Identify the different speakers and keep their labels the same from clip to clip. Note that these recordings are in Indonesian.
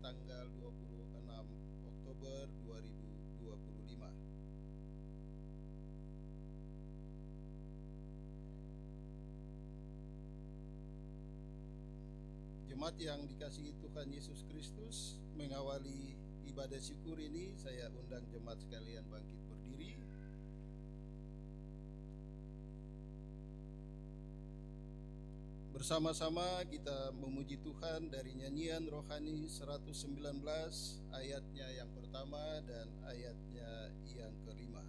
Speaker 1: tanggal 26 Oktober 2025. Jemaat yang dikasihi Tuhan Yesus Kristus, mengawali ibadah syukur ini saya undang jemaat sekalian bangkit berdiri. Bersama-sama kita memuji Tuhan dari nyanyian rohani 119 ayatnya yang pertama dan ayatnya yang kelima.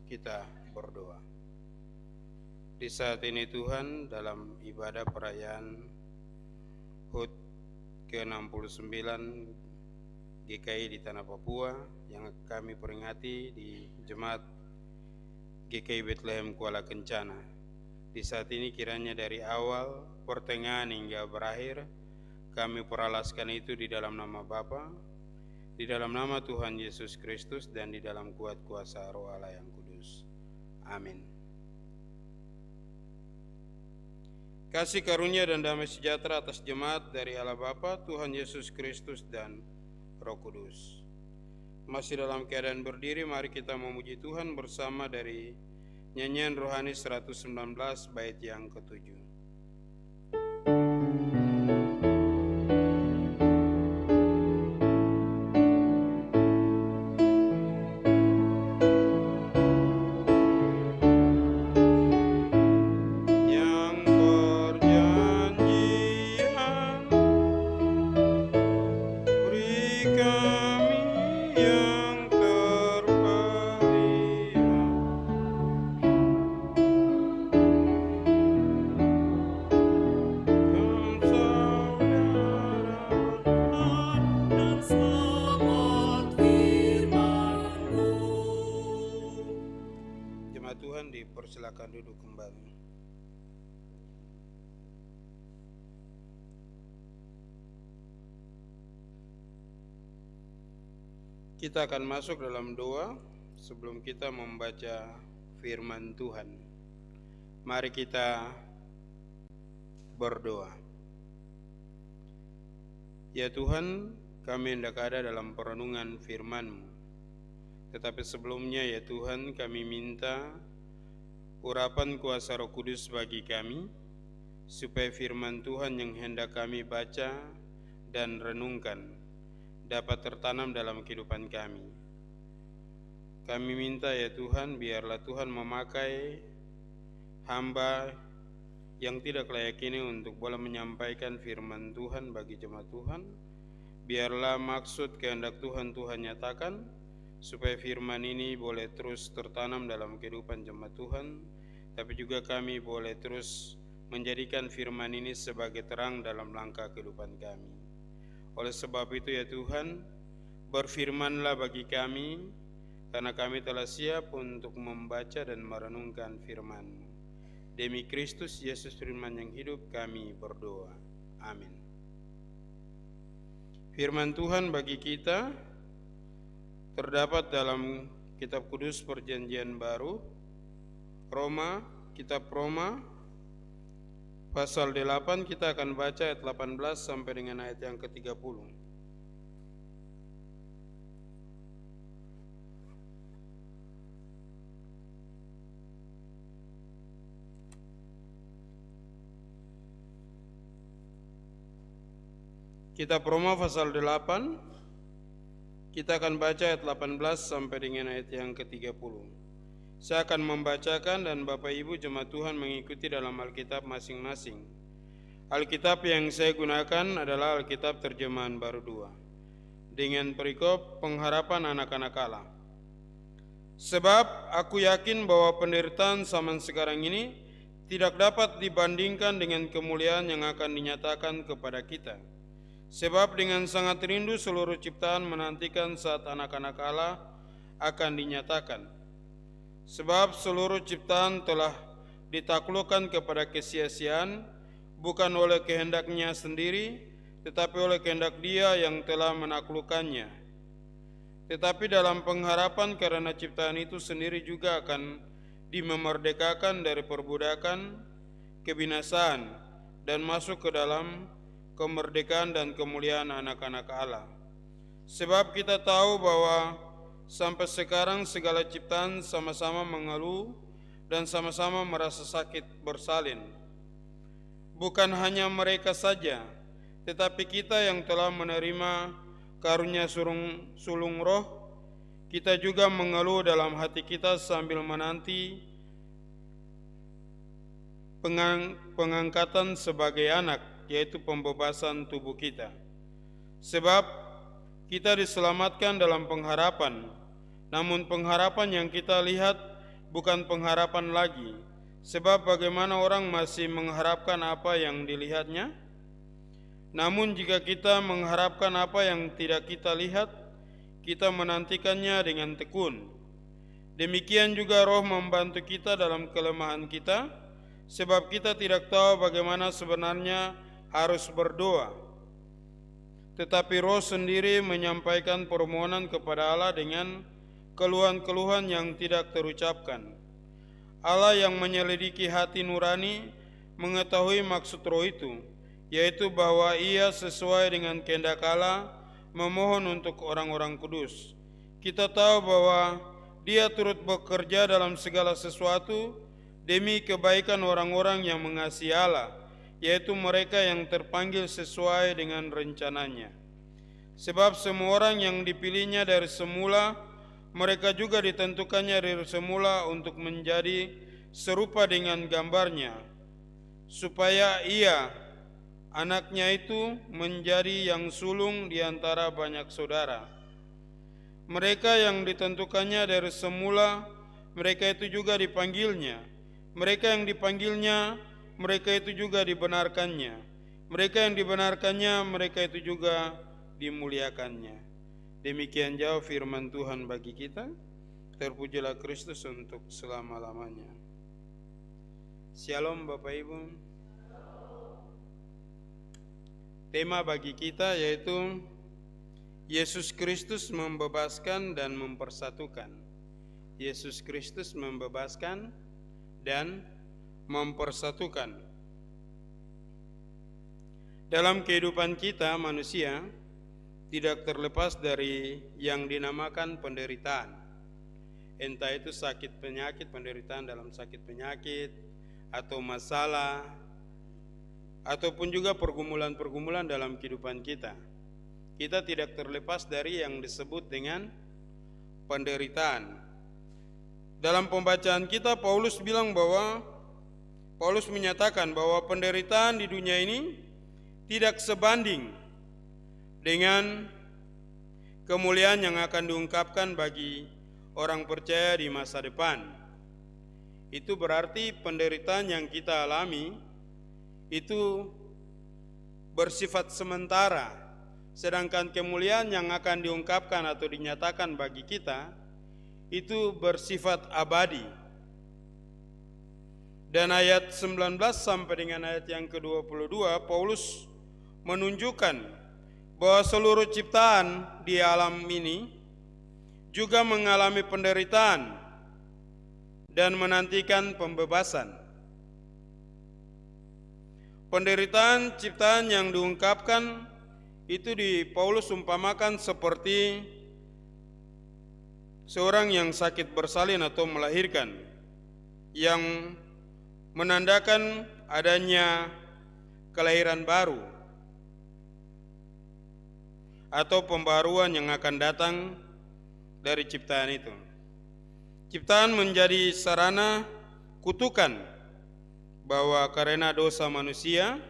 Speaker 2: Kita berdoa. Di saat ini Tuhan, dalam ibadah perayaan HUT ke-69 GKI di Tanah Papua yang kami peringati di Jemaat GKI Bethlehem Kuala Kencana. Di saat ini kiranya dari awal, pertengahan hingga berakhir, kami peralaskan itu di dalam nama Bapa, di dalam nama Tuhan Yesus Kristus, dan di dalam kuat kuasa Roh Allah yang kudus. Amin. Kasih karunia dan damai sejahtera atas jemaat dari Allah Bapa, Tuhan Yesus Kristus, dan Roh Kudus. Masih dalam keadaan berdiri, mari kita memuji Tuhan bersama dari nyanyian rohani 119 bait yang ke-7. Tuhan, dipersilakan duduk kembali. Kita akan masuk dalam doa sebelum kita membaca firman Tuhan. Mari kita berdoa. Ya Tuhan, kami hendak ada dalam perenungan firman-Mu. Tetapi sebelumnya ya Tuhan, kami minta urapan kuasa Roh Kudus bagi kami, supaya firman Tuhan yang hendak kami baca dan renungkan dapat tertanam dalam kehidupan kami. Kami minta ya Tuhan, biarlah Tuhan memakai hamba yang tidak layak ini untuk boleh menyampaikan firman Tuhan bagi jemaat Tuhan. Biarlah maksud kehendak Tuhan nyatakan, supaya firman ini boleh terus tertanam dalam kehidupan jemaat Tuhan, tapi juga kami boleh terus menjadikan firman ini sebagai terang dalam langkah kehidupan kami. Oleh sebab itu ya Tuhan, berfirmanlah bagi kami, karena kami telah siap untuk membaca dan merenungkan firman-Mu. Demi Kristus Yesus firman yang hidup kami berdoa. Amin. Firman Tuhan bagi kita terdapat dalam Kitab Kudus Perjanjian Baru, Kitab Roma pasal 8, kita akan baca ayat 18 sampai dengan ayat yang ke-30. Kitab Roma pasal 8, kita akan baca ayat 18 sampai dengan ayat yang ke-30. Saya akan membacakan dan Bapak Ibu jemaat Tuhan mengikuti dalam Alkitab masing-masing. Alkitab yang saya gunakan adalah Alkitab Terjemahan Baru 2 dengan perikop pengharapan anak-anak Allah. Sebab aku yakin bahwa penderitaan zaman sekarang ini tidak dapat dibandingkan dengan kemuliaan yang akan dinyatakan kepada kita. Sebab dengan sangat rindu seluruh ciptaan menantikan saat anak-anak Allah akan dinyatakan. Sebab seluruh ciptaan telah ditaklukkan kepada kesia-siaan, bukan oleh kehendaknya sendiri, tetapi oleh kehendak Dia yang telah menaklukkannya. Tetapi dalam pengharapan karena ciptaan itu sendiri juga akan dimerdekakan dari perbudakan, kebinasaan, dan masuk ke dalam kemerdekaan dan kemuliaan anak-anak Allah. Sebab kita tahu bahwa sampai sekarang segala ciptaan sama-sama mengeluh dan sama-sama merasa sakit bersalin. Bukan hanya mereka saja, tetapi kita yang telah menerima karunia sulung roh, kita juga mengeluh dalam hati kita sambil menanti pengangkatan sebagai anak, yaitu pembebasan tubuh kita. Sebab kita diselamatkan dalam pengharapan, namun pengharapan yang kita lihat bukan pengharapan lagi. Sebab bagaimana orang masih mengharapkan apa yang dilihatnya? Namun jika kita mengharapkan apa yang tidak kita lihat, kita menantikannya dengan tekun. Demikian juga Roh membantu kita dalam kelemahan kita, sebab kita tidak tahu bagaimana sebenarnya harus berdoa. Tetapi Roh sendiri menyampaikan permohonan kepada Allah dengan keluhan-keluhan yang tidak terucapkan. Allah yang menyelidiki hati nurani mengetahui maksud Roh itu, yaitu bahwa Ia sesuai dengan kehendak Allah memohon untuk orang-orang kudus. Kita tahu bahwa Dia turut bekerja dalam segala sesuatu demi kebaikan orang-orang yang mengasihi Allah, yaitu mereka yang terpanggil sesuai dengan rencananya. Sebab semua orang yang dipilihnya dari semula, mereka juga ditentukannya dari semula untuk menjadi serupa dengan gambarnya, supaya Ia, anaknya itu, menjadi yang sulung di antara banyak saudara. Mereka yang ditentukannya dari semula, mereka itu juga dipanggilnya. Mereka yang dipanggilnya, mereka itu juga dibenarkannya. Mereka yang dibenarkannya, mereka itu juga dimuliakannya. Demikian jauh firman Tuhan bagi kita. Terpujilah Kristus untuk selama-lamanya. Shalom Bapak Ibu. Tema bagi kita yaitu Yesus Kristus membebaskan dan mempersatukan. Yesus Kristus membebaskan dan mempersatukan. Dalam kehidupan kita manusia tidak terlepas dari yang dinamakan penderitaan. Entah itu sakit penyakit, penderitaan dalam sakit penyakit, atau masalah, ataupun juga pergumulan-pergumulan dalam kehidupan kita. Kita tidak terlepas dari yang disebut dengan penderitaan. Dalam pembacaan kita, Paulus menyatakan bahwa penderitaan di dunia ini tidak sebanding dengan kemuliaan yang akan diungkapkan bagi orang percaya di masa depan. Itu berarti penderitaan yang kita alami itu bersifat sementara, sedangkan kemuliaan yang akan diungkapkan atau dinyatakan bagi kita itu bersifat abadi. Dan ayat 19 sampai dengan ayat yang ke-22, Paulus menunjukkan bahwa seluruh ciptaan di alam ini juga mengalami penderitaan dan menantikan pembebasan. Penderitaan ciptaan yang diungkapkan itu di Paulus umpamakan seperti seorang yang sakit bersalin atau melahirkan, yang menandakan adanya kelahiran baru atau pembaruan yang akan datang dari ciptaan itu. Ciptaan menjadi sarana kutukan bahwa karena dosa manusia,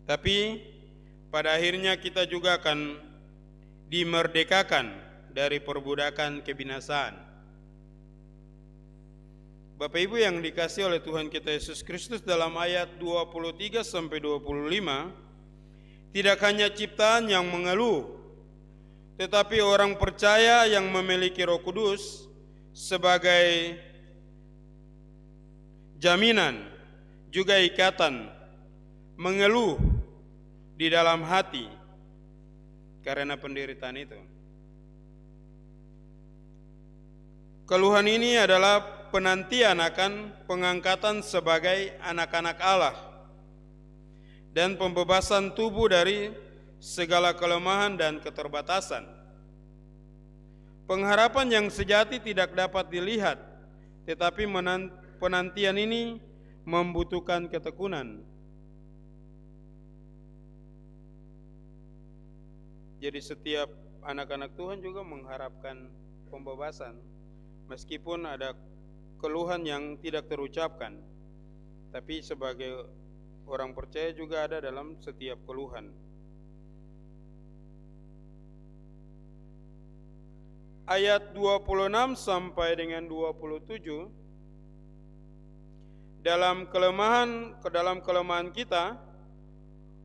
Speaker 2: tapi pada akhirnya kita juga akan dimerdekakan dari perbudakan kebinasaan. Bapak Ibu yang dikasihi oleh Tuhan kita Yesus Kristus, dalam ayat 23 sampai 25, tidak hanya ciptaan yang mengeluh, tetapi orang percaya yang memiliki Roh Kudus sebagai jaminan, juga ikatan, mengeluh di dalam hati karena penderitaan itu. Keluhan ini adalah penantian akan pengangkatan sebagai anak-anak Allah dan pembebasan tubuh dari segala kelemahan dan keterbatasan. Pengharapan yang sejati tidak dapat dilihat, tetapi penantian ini membutuhkan ketekunan. Jadi setiap anak-anak Tuhan juga mengharapkan pembebasan, meskipun ada keluhan yang tidak terucapkan, tapi sebagai orang percaya juga ada dalam setiap keluhan. Ayat 26 sampai dengan 27, dalam kelemahan kita,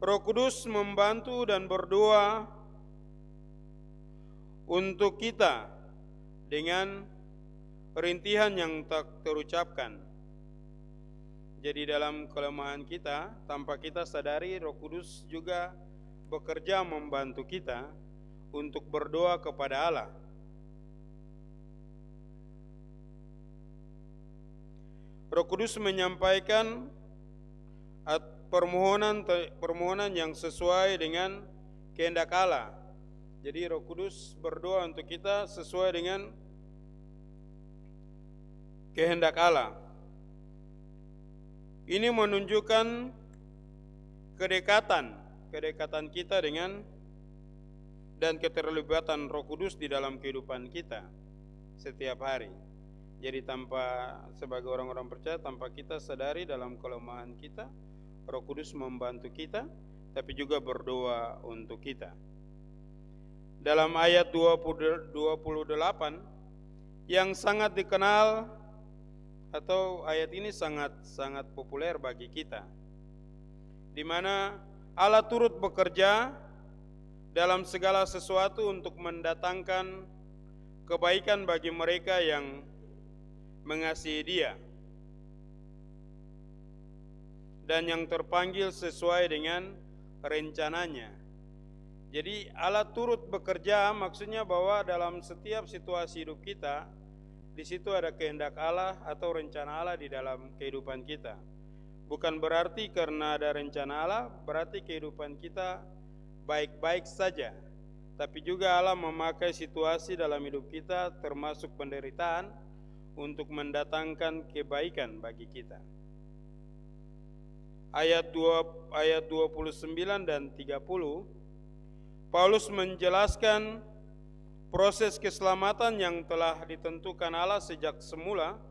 Speaker 2: Roh Kudus membantu dan berdoa untuk kita dengan rintihan yang tak terucapkan. Jadi dalam kelemahan kita, tanpa kita sadari, Roh Kudus juga bekerja membantu kita untuk berdoa kepada Allah. Roh Kudus menyampaikan permohonan yang sesuai dengan kehendak Allah. Jadi Roh Kudus berdoa untuk kita sesuai dengan kehendak Allah. Ini menunjukkan kedekatan kita dengan dan keterlibatan Roh Kudus di dalam kehidupan kita setiap hari. Jadi sebagai orang-orang percaya, tanpa kita sadari dalam kelemahan kita, Roh Kudus membantu kita, tapi juga berdoa untuk kita. Dalam ayat 28 yang sangat dikenal, atau ayat ini sangat populer bagi kita, di mana Allah turut bekerja dalam segala sesuatu untuk mendatangkan kebaikan bagi mereka yang mengasihi Dia dan yang terpanggil sesuai dengan rencananya. Jadi Allah turut bekerja, maksudnya bahwa dalam setiap situasi hidup kita, di situ ada kehendak Allah atau rencana Allah di dalam kehidupan kita. Bukan berarti karena ada rencana Allah, berarti kehidupan kita baik-baik saja. Tapi juga Allah memakai situasi dalam hidup kita, termasuk penderitaan, untuk mendatangkan kebaikan bagi kita. Ayat 29 dan 30, Paulus menjelaskan proses keselamatan yang telah ditentukan Allah sejak semula.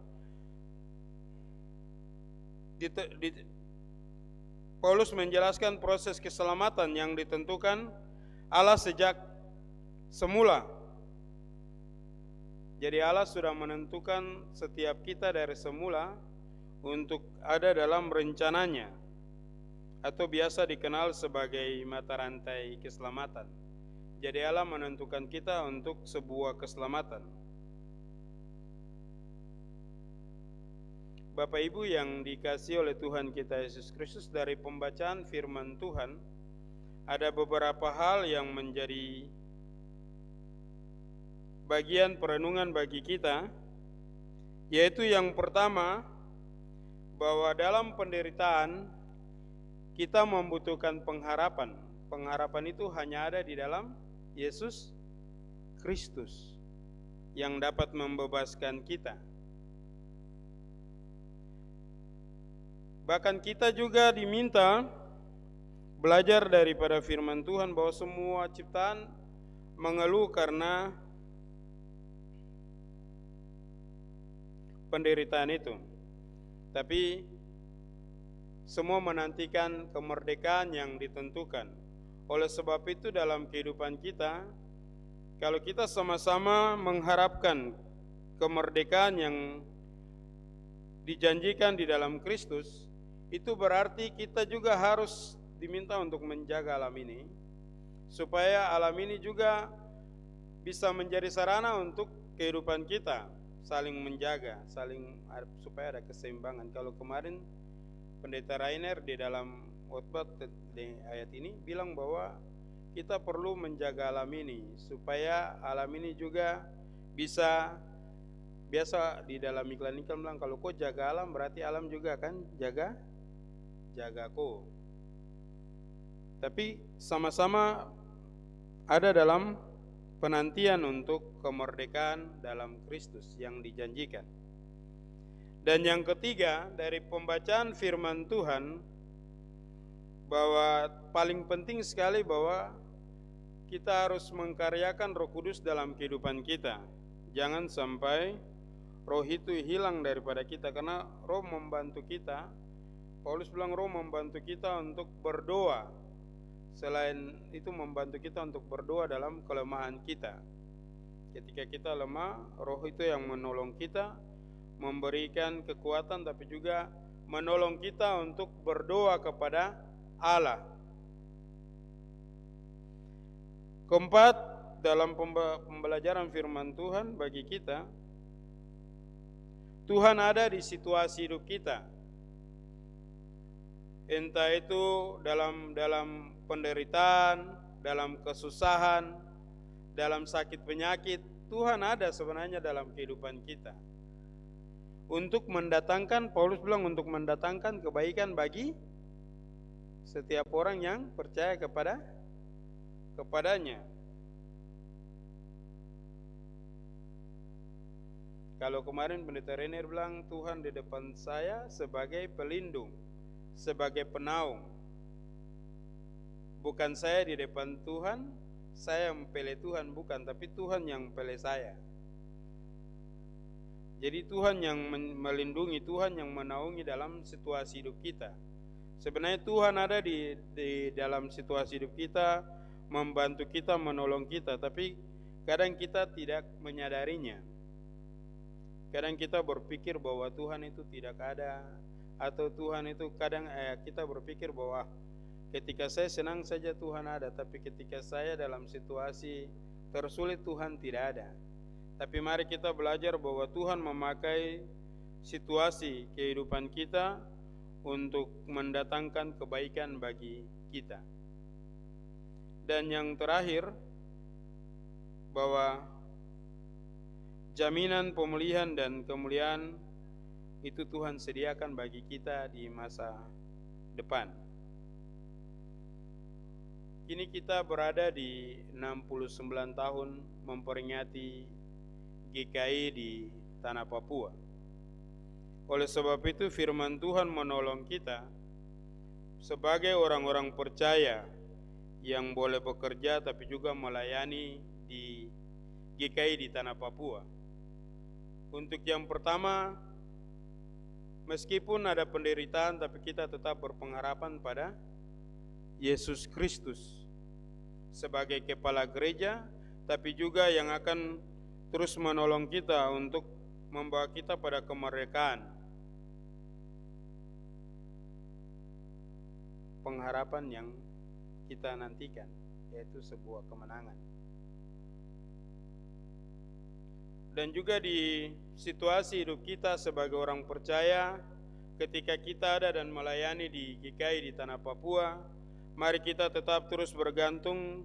Speaker 2: Paulus menjelaskan proses keselamatan yang ditentukan Allah sejak semula. Jadi Allah sudah menentukan setiap kita dari semula untuk ada dalam rencananya, atau biasa dikenal sebagai mata rantai keselamatan. Jadi Allah menentukan kita untuk sebuah keselamatan. Bapak Ibu yang dikasihi oleh Tuhan kita Yesus Kristus, dari pembacaan firman Tuhan ada beberapa hal yang menjadi bagian perenungan bagi kita, yaitu yang pertama, bahwa dalam penderitaan kita membutuhkan pengharapan. Pengharapan itu hanya ada di dalam Yesus Kristus yang dapat membebaskan kita. Bahkan kita juga diminta belajar daripada firman Tuhan bahwa semua ciptaan mengeluh karena penderitaan itu. Tapi semua menantikan kemerdekaan yang ditentukan. Oleh sebab itu dalam kehidupan kita, kalau kita sama-sama mengharapkan kemerdekaan yang dijanjikan di dalam Kristus, itu berarti kita juga harus diminta untuk menjaga alam ini, supaya alam ini juga bisa menjadi sarana untuk kehidupan kita, saling menjaga, supaya ada keseimbangan. Kalau kemarin Pendeta Rainer di dalam khotbah di ayat ini bilang bahwa kita perlu menjaga alam ini, supaya alam ini juga bisa, biasa di dalam iklan-iklan bilang kalau kau jaga alam berarti alam juga akan jaga kau. Tapi sama-sama ada dalam penantian untuk kemerdekaan dalam Kristus yang dijanjikan. Dan yang ketiga, dari pembacaan firman Tuhan, bahwa paling penting sekali bahwa kita harus mengkaryakan Roh Kudus dalam kehidupan kita. Jangan sampai Roh itu hilang daripada kita, karena Roh membantu kita. Paulus bilang Roh membantu kita untuk berdoa. Selain itu membantu kita untuk berdoa dalam kelemahan kita. Ketika kita lemah, Roh itu yang menolong kita, memberikan kekuatan, tapi juga menolong kita untuk berdoa kepada Allah. Keempat, dalam pembelajaran firman Tuhan bagi kita, Tuhan ada di situasi hidup kita. Entah itu dalam penderitaan, dalam kesusahan, dalam sakit penyakit, Tuhan ada sebenarnya dalam kehidupan kita. Untuk mendatangkan, Paulus bilang untuk mendatangkan kebaikan bagi setiap orang yang percaya kepadanya. Kalau kemarin Pendeta Rainer bilang Tuhan di depan saya sebagai pelindung, sebagai penaung. Bukan saya di depan Tuhan, saya mempelai Tuhan, bukan, tapi Tuhan yang mempelai saya. Jadi Tuhan yang melindungi, Tuhan yang menaungi dalam situasi hidup kita. Sebenarnya Tuhan ada di dalam situasi hidup kita, membantu kita, menolong kita, tapi kadang kita tidak menyadarinya. Kadang kita berpikir bahwa Tuhan itu tidak ada, atau Tuhan itu kadang kita berpikir bahwa ketika saya senang saja Tuhan ada, tapi ketika saya dalam situasi tersulit Tuhan tidak ada. Tapi mari kita belajar bahwa Tuhan memakai situasi kehidupan kita untuk mendatangkan kebaikan bagi kita. Dan yang terakhir, bahwa jaminan pemulihan dan kemuliaan itu Tuhan sediakan bagi kita di masa depan. Kini kita berada di 69 tahun memperingati GKI di tanah Papua. Oleh sebab itu firman Tuhan menolong kita sebagai orang-orang percaya yang boleh bekerja tapi juga melayani di GKI di tanah Papua. Untuk yang pertama, meskipun ada penderitaan tapi kita tetap berpengharapan pada Yesus Kristus sebagai kepala gereja, tapi juga yang akan terus menolong kita untuk membawa kita pada kemerdekaan. Pengharapan yang kita nantikan, yaitu sebuah kemenangan. Dan juga di situasi hidup kita sebagai orang percaya, ketika kita ada dan melayani di GKI di tanah Papua, mari kita tetap terus bergantung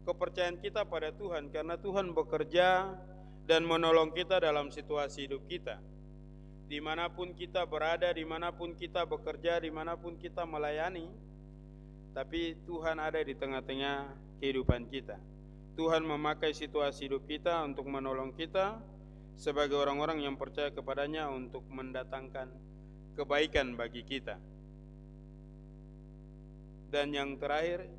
Speaker 2: kepercayaan kita pada Tuhan, karena Tuhan bekerja dan menolong kita dalam situasi hidup kita. Dimanapun kita berada, dimanapun kita bekerja, dimanapun kita melayani, tapi Tuhan ada di tengah-tengah kehidupan kita. Tuhan memakai situasi hidup kita untuk menolong kita sebagai orang-orang yang percaya kepadanya untuk mendatangkan kebaikan bagi kita. Dan yang terakhir,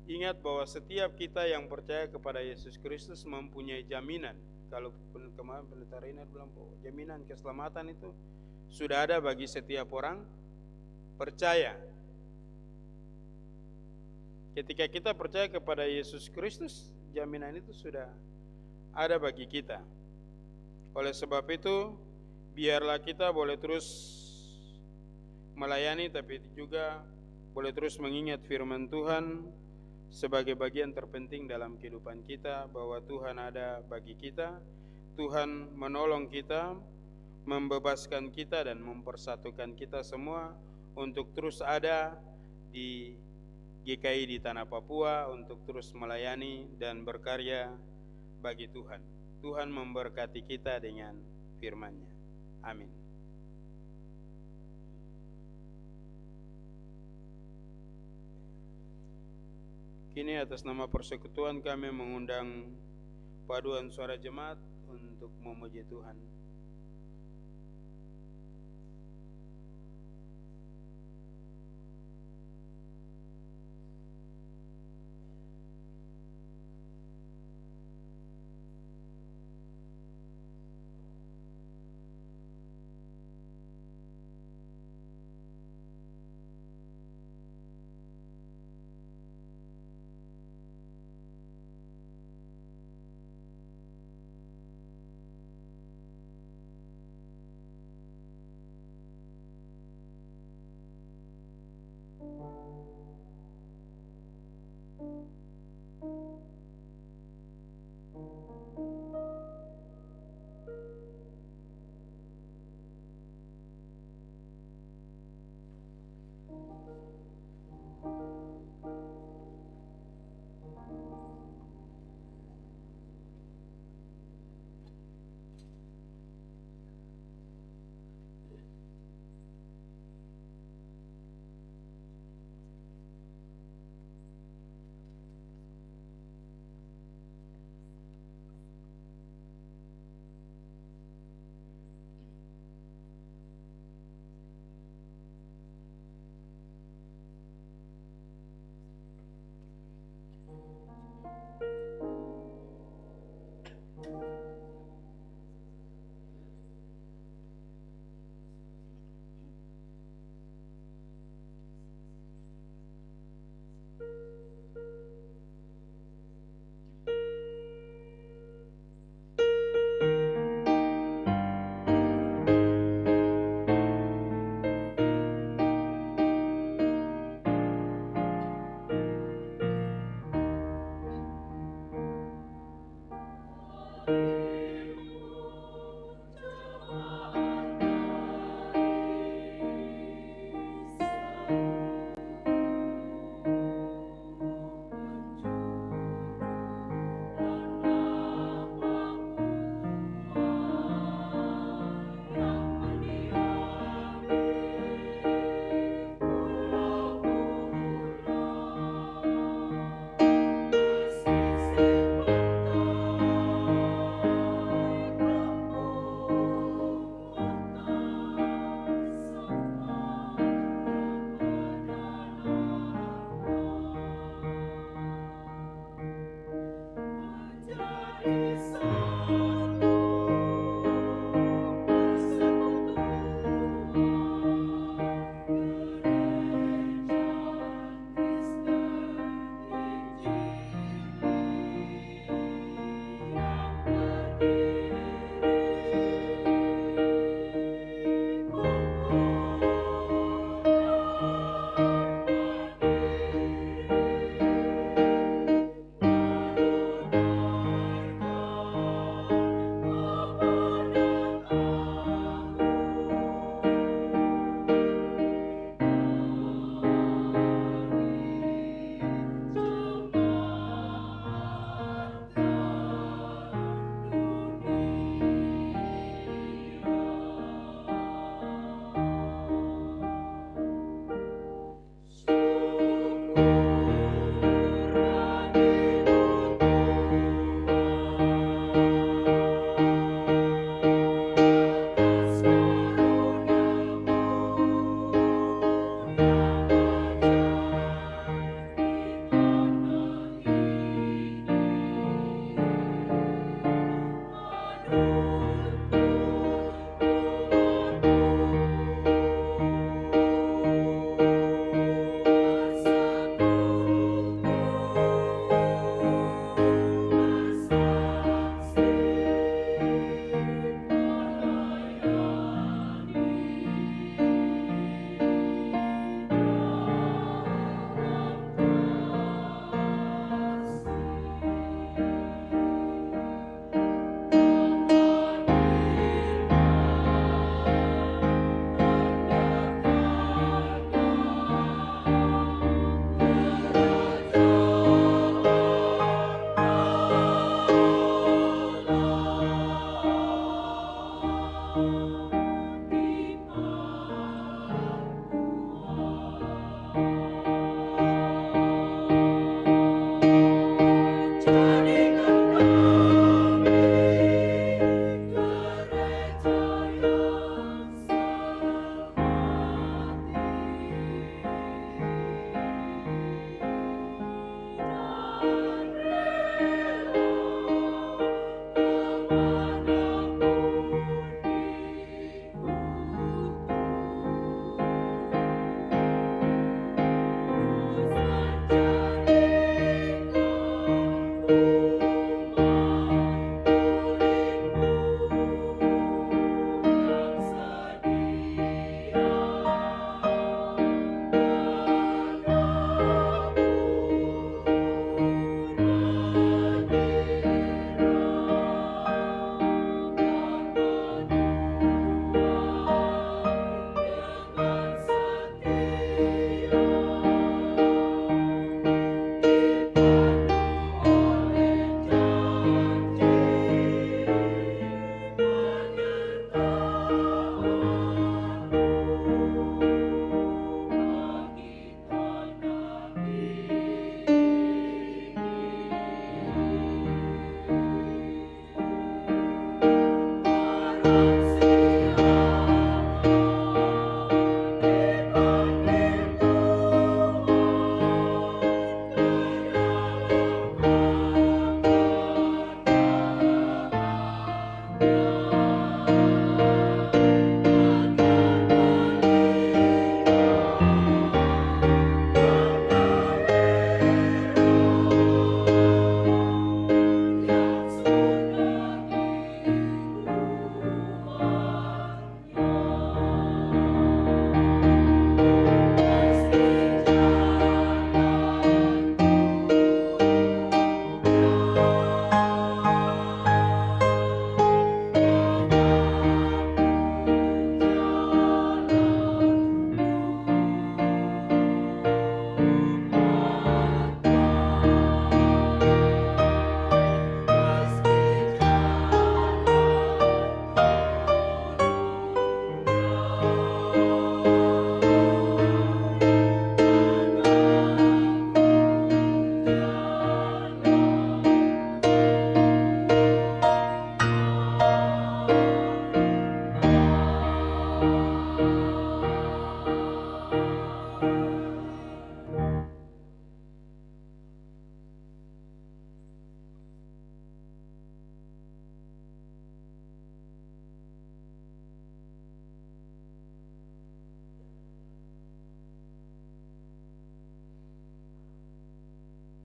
Speaker 2: ingat bahwa setiap kita yang percaya kepada Yesus Kristus mempunyai jaminan. Kalau kemarin Pendeta Reiner bilang bahwa jaminan keselamatan itu sudah ada bagi setiap orang percaya. Ketika kita percaya kepada Yesus Kristus, jaminan itu sudah ada bagi kita. Oleh sebab itu, biarlah kita boleh terus melayani, tapi juga boleh terus mengingat firman Tuhan sebagai bagian terpenting dalam kehidupan kita, bahwa Tuhan ada bagi kita, Tuhan menolong kita, membebaskan kita dan mempersatukan kita semua untuk terus ada di GKI di Tanah Papua, untuk terus melayani dan berkarya bagi Tuhan. Tuhan memberkati kita dengan firman-Nya. Amin. Kini atas nama persekutuan kami mengundang paduan suara jemaat untuk memuji Tuhan.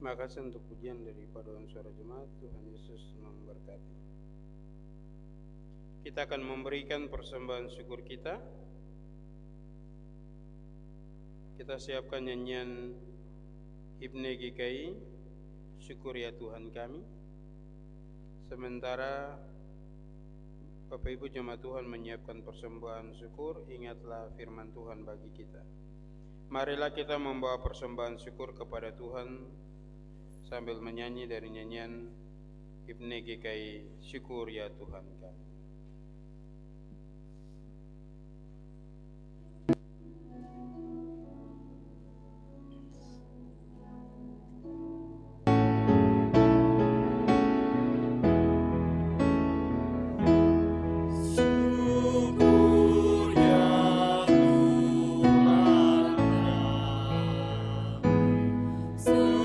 Speaker 2: Terima kasih untuk pujian dari paduan suara jemaat. Tuhan Yesus memberkati. Kita akan memberikan persembahan syukur kita. Kita siapkan nyanyian Himne GKI, Syukur ya Tuhan kami. Sementara Bapak Ibu jemaat Tuhan menyiapkan persembahan syukur, ingatlah firman Tuhan bagi kita. Marilah kita membawa persembahan syukur kepada Tuhan sambil menyanyi dari nyanyian Himne GKI, Syukur ya Tuhan kami.
Speaker 3: Segala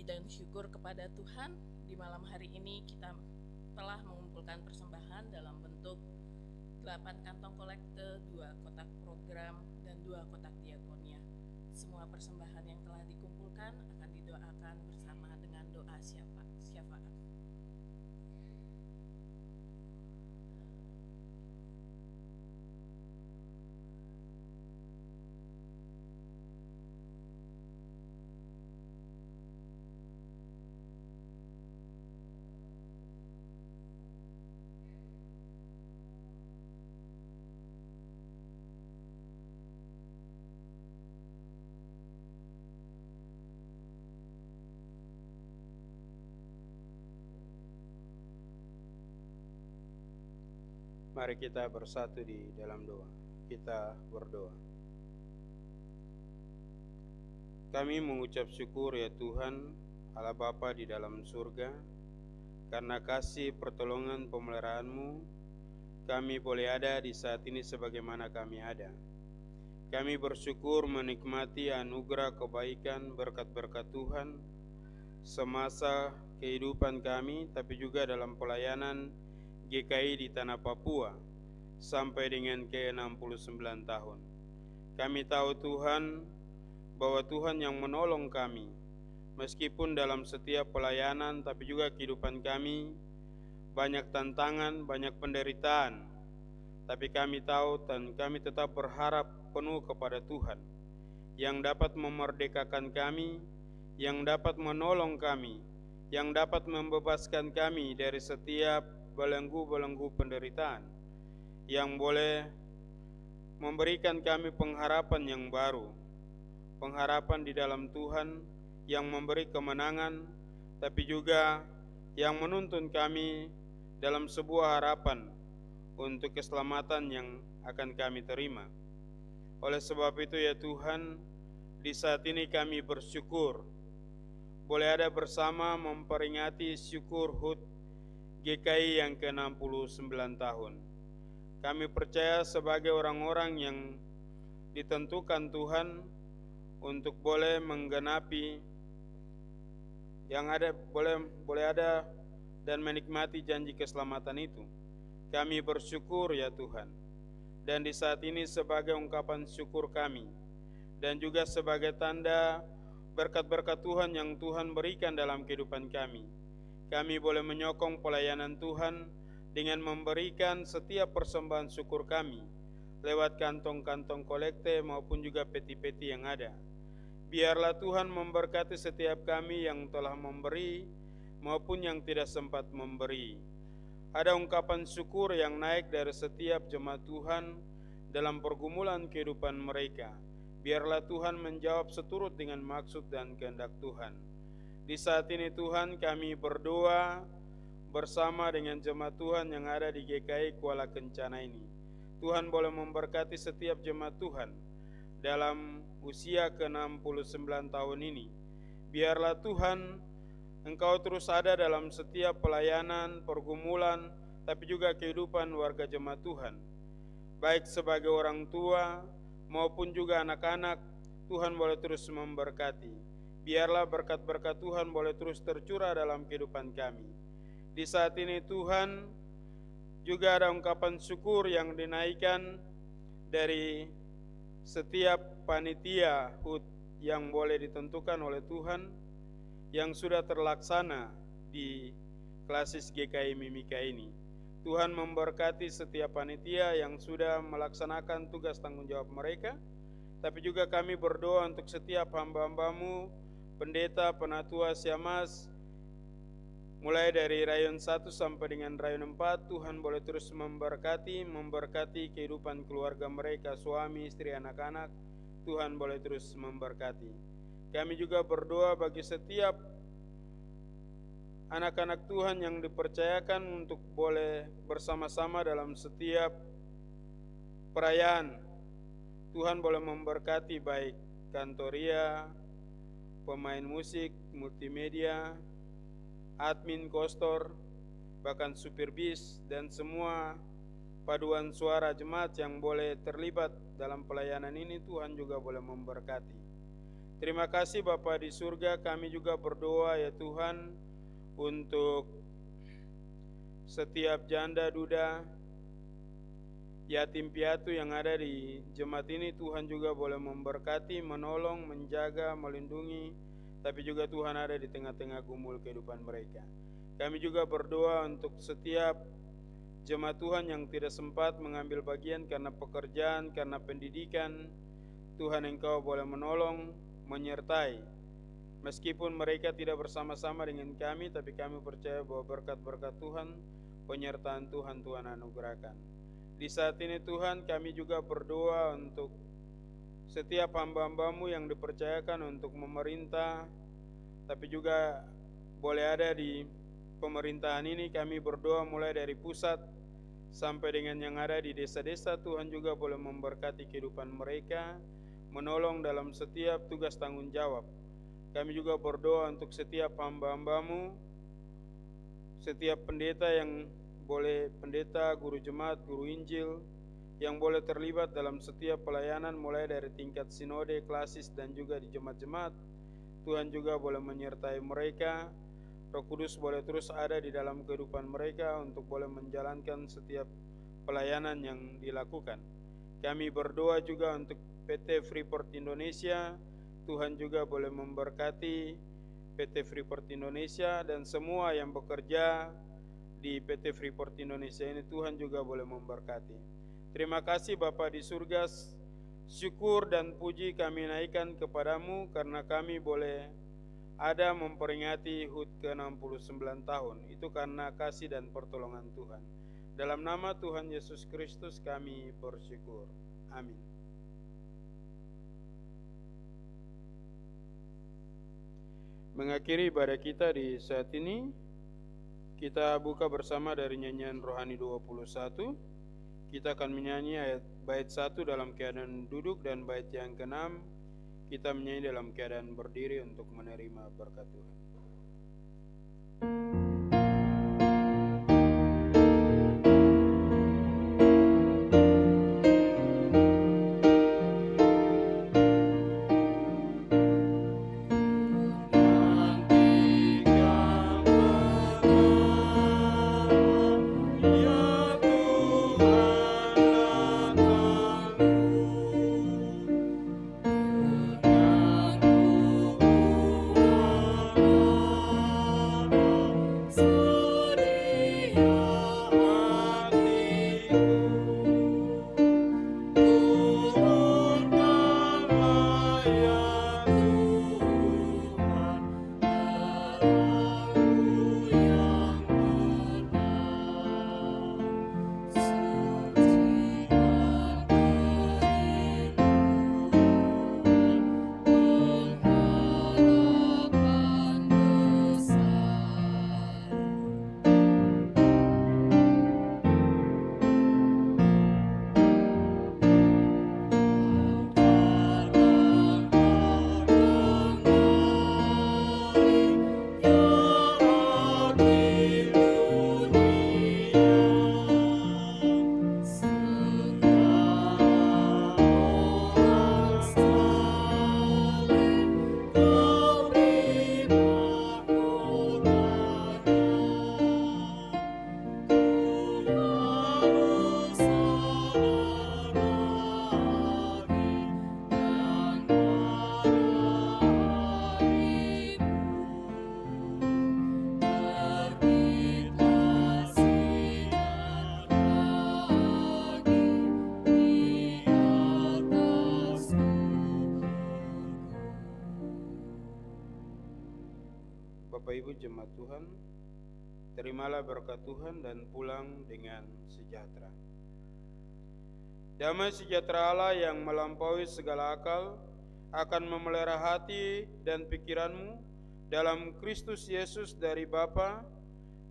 Speaker 3: puji dan syukur kepada Tuhan. Di malam hari ini kita telah mengumpulkan persembahan dalam bentuk 8 kantong kolekte, 2 kotak program, dan 2 kotak diakonia. Semua persembahan yang telah dikumpulkan akan didoakan bersama dengan doa syafaat.
Speaker 2: Mari kita bersatu di dalam doa. Kita berdoa. Kami mengucap syukur ya Tuhan, Allah Bapa di dalam surga, karena kasih pertolongan pemeliharaanmu, kami boleh ada di saat ini sebagaimana kami ada. Kami bersyukur menikmati anugerah kebaikan berkat-berkat Tuhan semasa kehidupan kami, tapi juga dalam pelayanan GKI di tanah Papua sampai dengan ke-69 tahun. Kami tahu Tuhan bahwa Tuhan yang menolong kami meskipun dalam setiap pelayanan, tapi juga kehidupan kami banyak tantangan, banyak penderitaan, tapi kami tahu dan kami tetap berharap penuh kepada Tuhan yang dapat memerdekakan kami, yang dapat menolong kami, yang dapat membebaskan kami dari setiap belenggu-belenggu penderitaan, yang boleh memberikan kami pengharapan yang baru, pengharapan di dalam Tuhan yang memberi kemenangan, tapi juga yang menuntun kami dalam sebuah harapan untuk keselamatan yang akan kami terima. Oleh sebab itu ya Tuhan, di saat ini kami bersyukur boleh ada bersama memperingati syukur HUT GKI yang ke-69 tahun. Kami percaya sebagai orang-orang yang ditentukan Tuhan untuk boleh menggenapi yang ada, boleh ada dan menikmati janji keselamatan itu. Kami bersyukur ya Tuhan. Dan di saat ini sebagai ungkapan syukur kami dan juga sebagai tanda berkat-berkat Tuhan yang Tuhan berikan dalam kehidupan kami, kami boleh menyokong pelayanan Tuhan dengan memberikan setiap persembahan syukur kami lewat kantong-kantong kolekte maupun juga peti-peti yang ada. Biarlah Tuhan memberkati setiap kami yang telah memberi maupun yang tidak sempat memberi. Ada ungkapan syukur yang naik dari setiap jemaat Tuhan dalam pergumulan kehidupan mereka. Biarlah Tuhan menjawab seturut dengan maksud dan kehendak Tuhan. Di saat ini Tuhan kami berdoa bersama dengan jemaat Tuhan yang ada di GKI Kuala Kencana ini. Tuhan boleh memberkati setiap jemaat Tuhan dalam usia ke-69 tahun ini. Biarlah Tuhan Engkau terus ada dalam setiap pelayanan, pergumulan, tapi juga kehidupan warga jemaat Tuhan. Baik sebagai orang tua maupun juga anak-anak, Tuhan boleh terus memberkati. Biarlah berkat-berkat Tuhan boleh terus tercurah dalam kehidupan kami. Di saat ini Tuhan juga ada ungkapan syukur yang dinaikkan dari setiap panitia HUT yang boleh ditentukan oleh Tuhan yang sudah terlaksana di klasis GKI Mimika ini. Tuhan memberkati setiap panitia yang sudah melaksanakan tugas tanggung jawab mereka, tapi juga kami berdoa untuk setiap hamba-hambamu, pendeta, penatua, siamas, mulai dari rayon 1 sampai dengan rayon 4, Tuhan boleh terus memberkati kehidupan keluarga mereka, suami, istri, anak-anak, Tuhan boleh terus memberkati. Kami juga berdoa bagi setiap anak-anak Tuhan yang dipercayakan untuk boleh bersama-sama dalam setiap perayaan. Tuhan boleh memberkati baik kantoria, pemain musik, multimedia, admin, kostor, bahkan supir bis, dan semua paduan suara jemaat yang boleh terlibat dalam pelayanan ini. Tuhan juga boleh memberkati. Terima kasih Bapa di surga, kami juga berdoa ya Tuhan untuk setiap janda duda, yatim piatu yang ada di jemaat ini. Tuhan juga boleh memberkati, menolong, menjaga, melindungi, tapi juga Tuhan ada di tengah-tengah gumul kehidupan mereka. Kami juga berdoa untuk setiap jemaat Tuhan yang tidak sempat mengambil bagian karena pekerjaan, karena pendidikan. Tuhan Engkau boleh menolong, menyertai. Meskipun mereka tidak bersama-sama dengan kami, tapi kami percaya bahwa berkat-berkat Tuhan, penyertaan Tuhan, Tuhan anugerahkan. Di saat ini Tuhan, kami juga berdoa untuk setiap hamba-hambamu yang dipercayakan untuk memerintah, tapi juga boleh ada di pemerintahan ini. Kami berdoa mulai dari pusat sampai dengan yang ada di desa-desa. Tuhan juga boleh memberkati kehidupan mereka, menolong dalam setiap tugas tanggung jawab. Kami juga berdoa untuk setiap hamba-hambamu, setiap pendeta yang boleh, pendeta, guru jemaat, guru Injil, yang boleh terlibat dalam setiap pelayanan mulai dari tingkat sinode, klasis, dan juga di jemaat-jemaat. Tuhan juga boleh menyertai mereka. Roh Kudus boleh terus ada di dalam kehidupan mereka untuk boleh menjalankan setiap pelayanan yang dilakukan. Kami berdoa juga untuk PT Freeport Indonesia. Tuhan juga boleh memberkati PT Freeport Indonesia dan semua yang bekerja di PT Freeport Indonesia ini. Tuhan juga boleh memberkati. Terima kasih Bapa di surga, syukur dan puji kami naikkan kepadamu karena kami boleh ada memperingati HUT ke-69 tahun. Itu karena kasih dan pertolongan Tuhan. Dalam nama Tuhan Yesus Kristus kami bersyukur. Amin. Mengakhiri ibadah kita di saat ini, kita buka bersama dari nyanyian rohani 21. Kita akan menyanyi bait 1 dalam keadaan duduk dan bait yang ke-6 kita menyanyi dalam keadaan berdiri untuk menerima berkat Tuhan. Bapak Ibu jemaat Tuhan, terimalah berkat Tuhan dan pulang dengan sejahtera. Damai sejahtera Allah yang melampaui segala akal akan memelihara hati dan pikiranmu dalam Kristus Yesus dari Bapa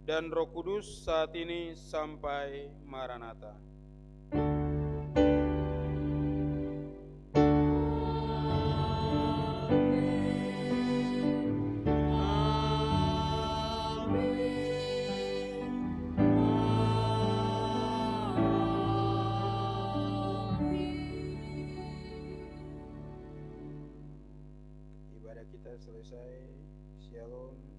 Speaker 2: dan Roh Kudus saat ini sampai Maranatha. sudah selesai. Shalom.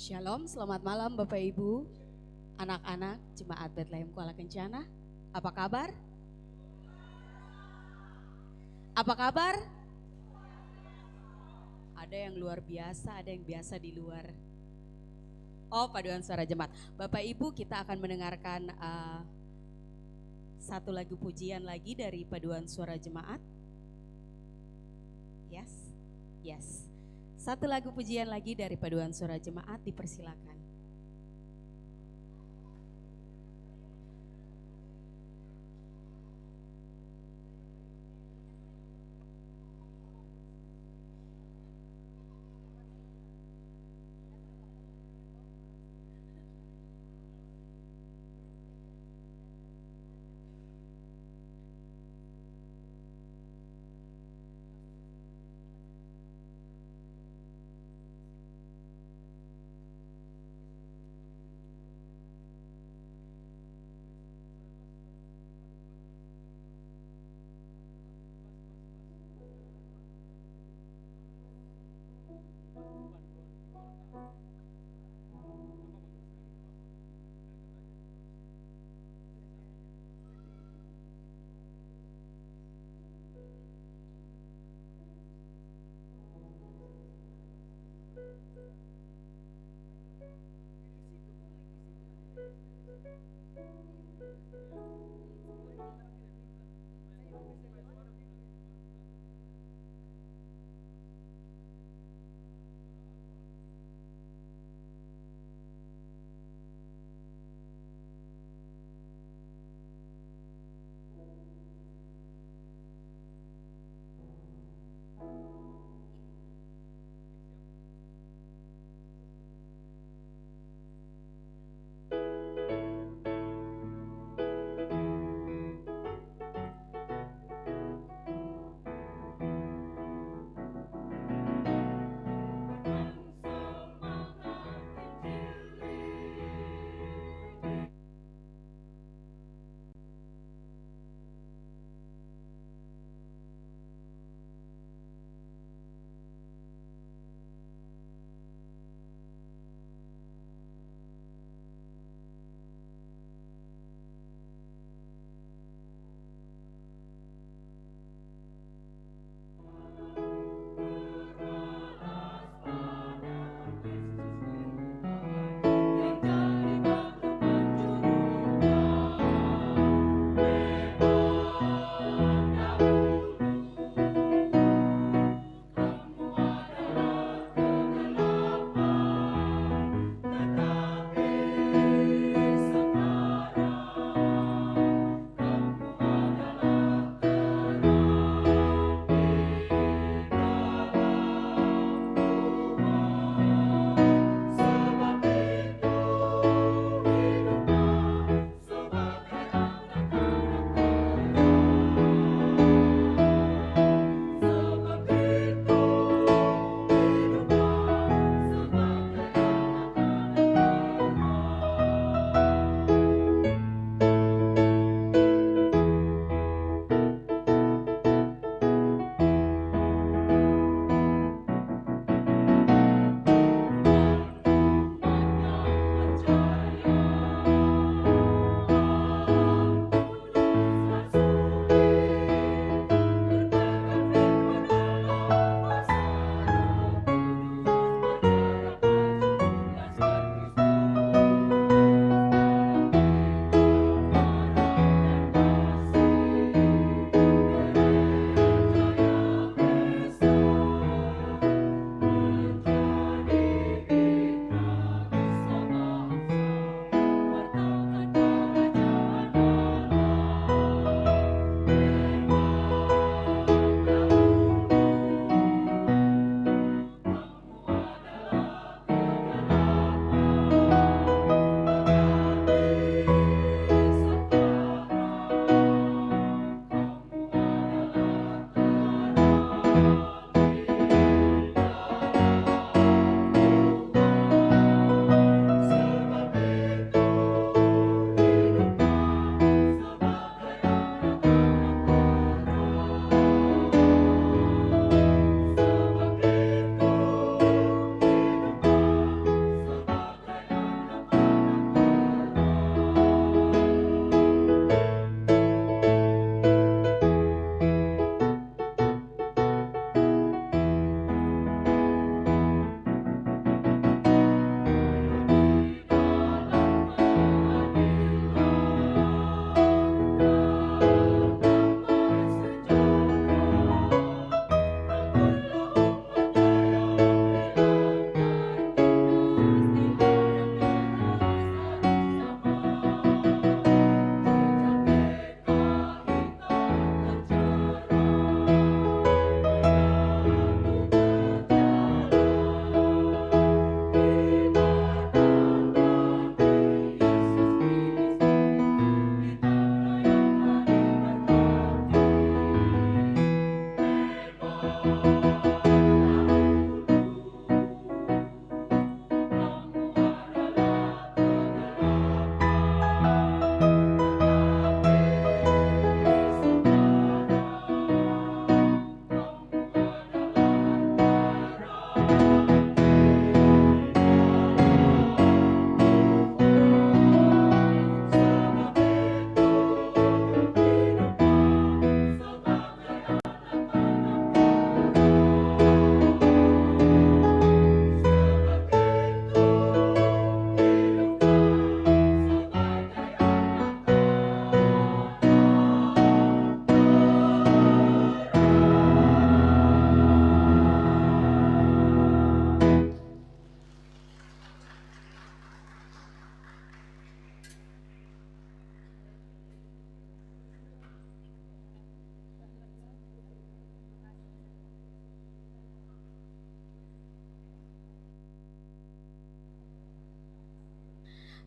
Speaker 4: Shalom, selamat malam Bapak Ibu, anak-anak Jemaat Bethlehem Kuala Kencana. Apa kabar? Apa kabar? Ada yang luar biasa, ada yang biasa di luar. Oh, paduan suara jemaat. Bapak Ibu, kita akan mendengarkan satu lagu pujian lagi dari paduan suara jemaat. Yes. Satu lagu pujian lagi dari paduan suara jemaat, dipersilakan.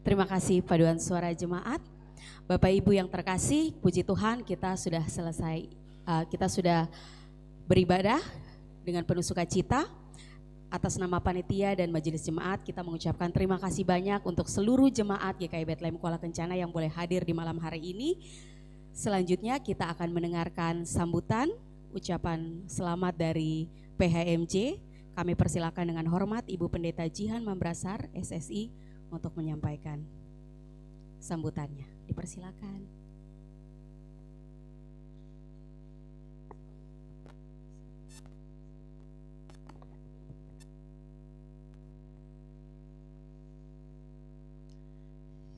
Speaker 4: Terima kasih paduan suara jemaat. Bapak Ibu yang terkasih, puji Tuhan kita sudah selesai, kita sudah beribadah dengan penuh sukacita. Atas nama panitia dan majelis jemaat kita mengucapkan terima kasih banyak untuk seluruh jemaat GKI Bethlehem Kuala Kencana yang boleh hadir di malam hari ini. Selanjutnya kita akan mendengarkan sambutan ucapan selamat dari PHMJ. Kami persilakan dengan hormat Ibu Pendeta Jihan Mambrasar SSI untuk menyampaikan sambutannya. Dipersilakan.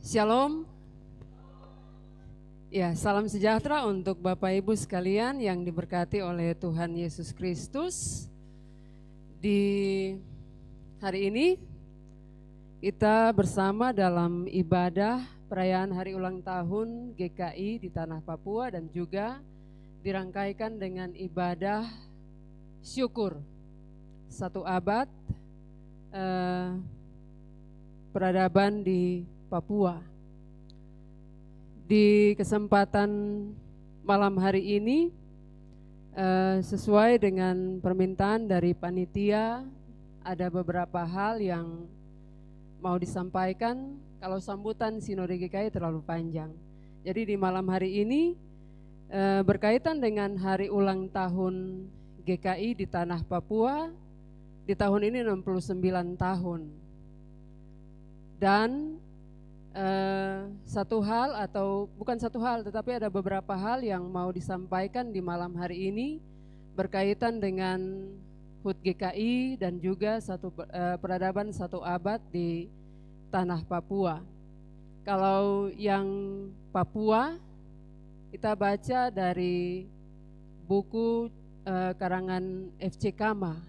Speaker 5: Shalom. Ya, salam sejahtera untuk Bapak Ibu sekalian yang diberkati oleh Tuhan Yesus Kristus. Di hari ini kita bersama dalam ibadah perayaan hari ulang tahun GKI di Tanah Papua dan juga dirangkaikan dengan ibadah syukur 1 abad peradaban di Papua. Di kesempatan malam hari ini sesuai dengan permintaan dari panitia, ada beberapa hal yang mau disampaikan. Kalau sambutan Sinode GKI terlalu panjang. Jadi di malam hari ini berkaitan dengan hari ulang tahun GKI di Tanah Papua, di tahun ini 69 tahun. Dan satu hal atau bukan satu hal tetapi ada beberapa hal yang mau disampaikan di malam hari ini berkaitan dengan HUT GKI dan juga peradaban 1 abad di Tanah Papua. Kalau yang Papua kita baca dari buku karangan FC Kama.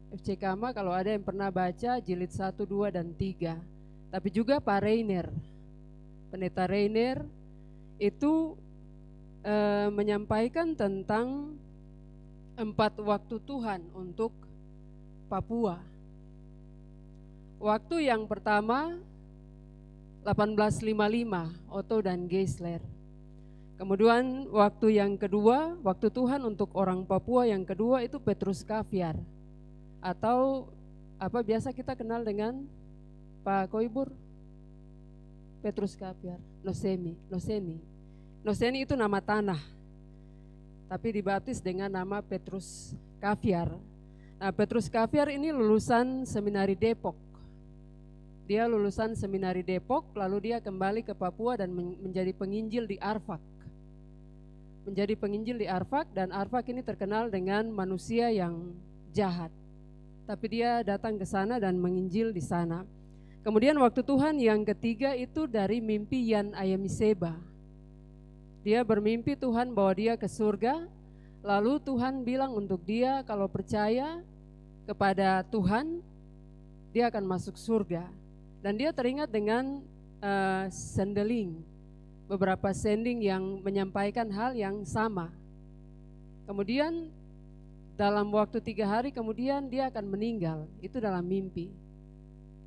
Speaker 5: FC Kama kalau ada yang pernah baca jilid 1, 2, dan 3. Tapi juga Pak Reiner, Pendeta Reiner itu menyampaikan tentang 4 waktu Tuhan untuk Papua. Waktu yang pertama 1855, Otto dan Geisler. Kemudian waktu yang kedua, waktu Tuhan untuk orang Papua yang kedua itu Petrus Kaviar. Atau apa biasa kita kenal dengan Pak Koibur, Petrus Kaviar, Nosemi. Noseni itu nama tanah, tapi dibaptis dengan nama Petrus Kaviar. Nah, Petrus Kaviar ini lulusan seminari Depok. Dia lulusan seminari Depok, lalu dia kembali ke Papua dan menjadi penginjil di Arfak. Menjadi penginjil di Arfak, dan Arfak ini terkenal dengan manusia yang jahat. Tapi dia datang ke sana dan menginjil di sana. Kemudian waktu Tuhan yang ketiga itu dari mimpi Yan Ayamiseba. Dia bermimpi Tuhan bawa dia ke surga, lalu Tuhan bilang untuk dia kalau percaya kepada Tuhan, dia akan masuk surga. Dan dia teringat dengan sendeling, beberapa sending yang menyampaikan hal yang sama. Kemudian dalam waktu 3 hari kemudian dia akan meninggal, itu dalam mimpi.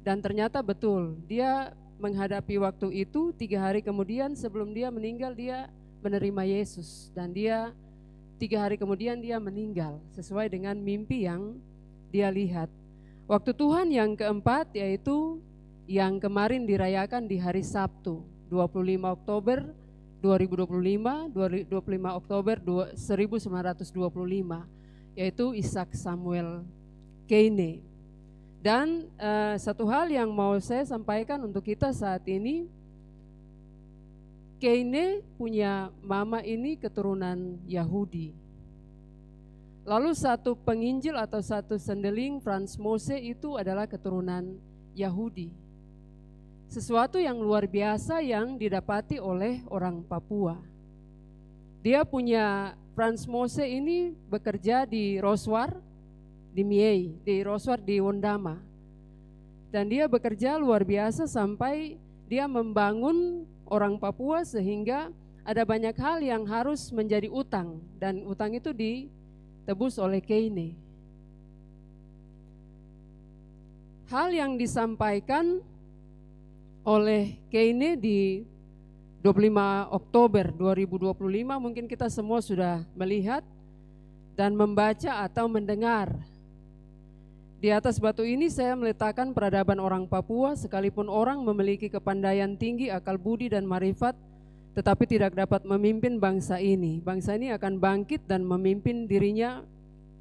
Speaker 5: Dan ternyata betul, dia menghadapi waktu itu 3 hari kemudian sebelum dia meninggal dia menerima Yesus. Dan dia 3 hari kemudian dia meninggal sesuai dengan mimpi yang dia lihat. Waktu Tuhan yang keempat yaitu yang kemarin dirayakan di hari Sabtu 25 Oktober 2025, 25 Oktober 1925, yaitu Ishak Samuel Keine. Dan satu hal yang mau saya sampaikan untuk kita saat ini, Keine punya mama ini keturunan Yahudi. Lalu satu penginjil atau satu sendeling Franz Mose itu adalah keturunan Yahudi. Sesuatu yang luar biasa yang didapati oleh orang Papua. Dia punya, Franz Mose ini bekerja di Roswar, di Miei, di Roswar di Wondama. Dan dia bekerja luar biasa sampai dia membangun orang Papua sehingga ada banyak hal yang harus menjadi utang. Dan utang itu ditebus oleh Keine. Hal yang disampaikan oleh Keine di 25 Oktober 2025, mungkin kita semua sudah melihat dan membaca atau mendengar. Di atas batu ini saya meletakkan peradaban orang Papua, sekalipun orang memiliki kepandaian tinggi, akal budi dan marifat, tetapi tidak dapat memimpin bangsa ini. Bangsa ini akan bangkit dan memimpin dirinya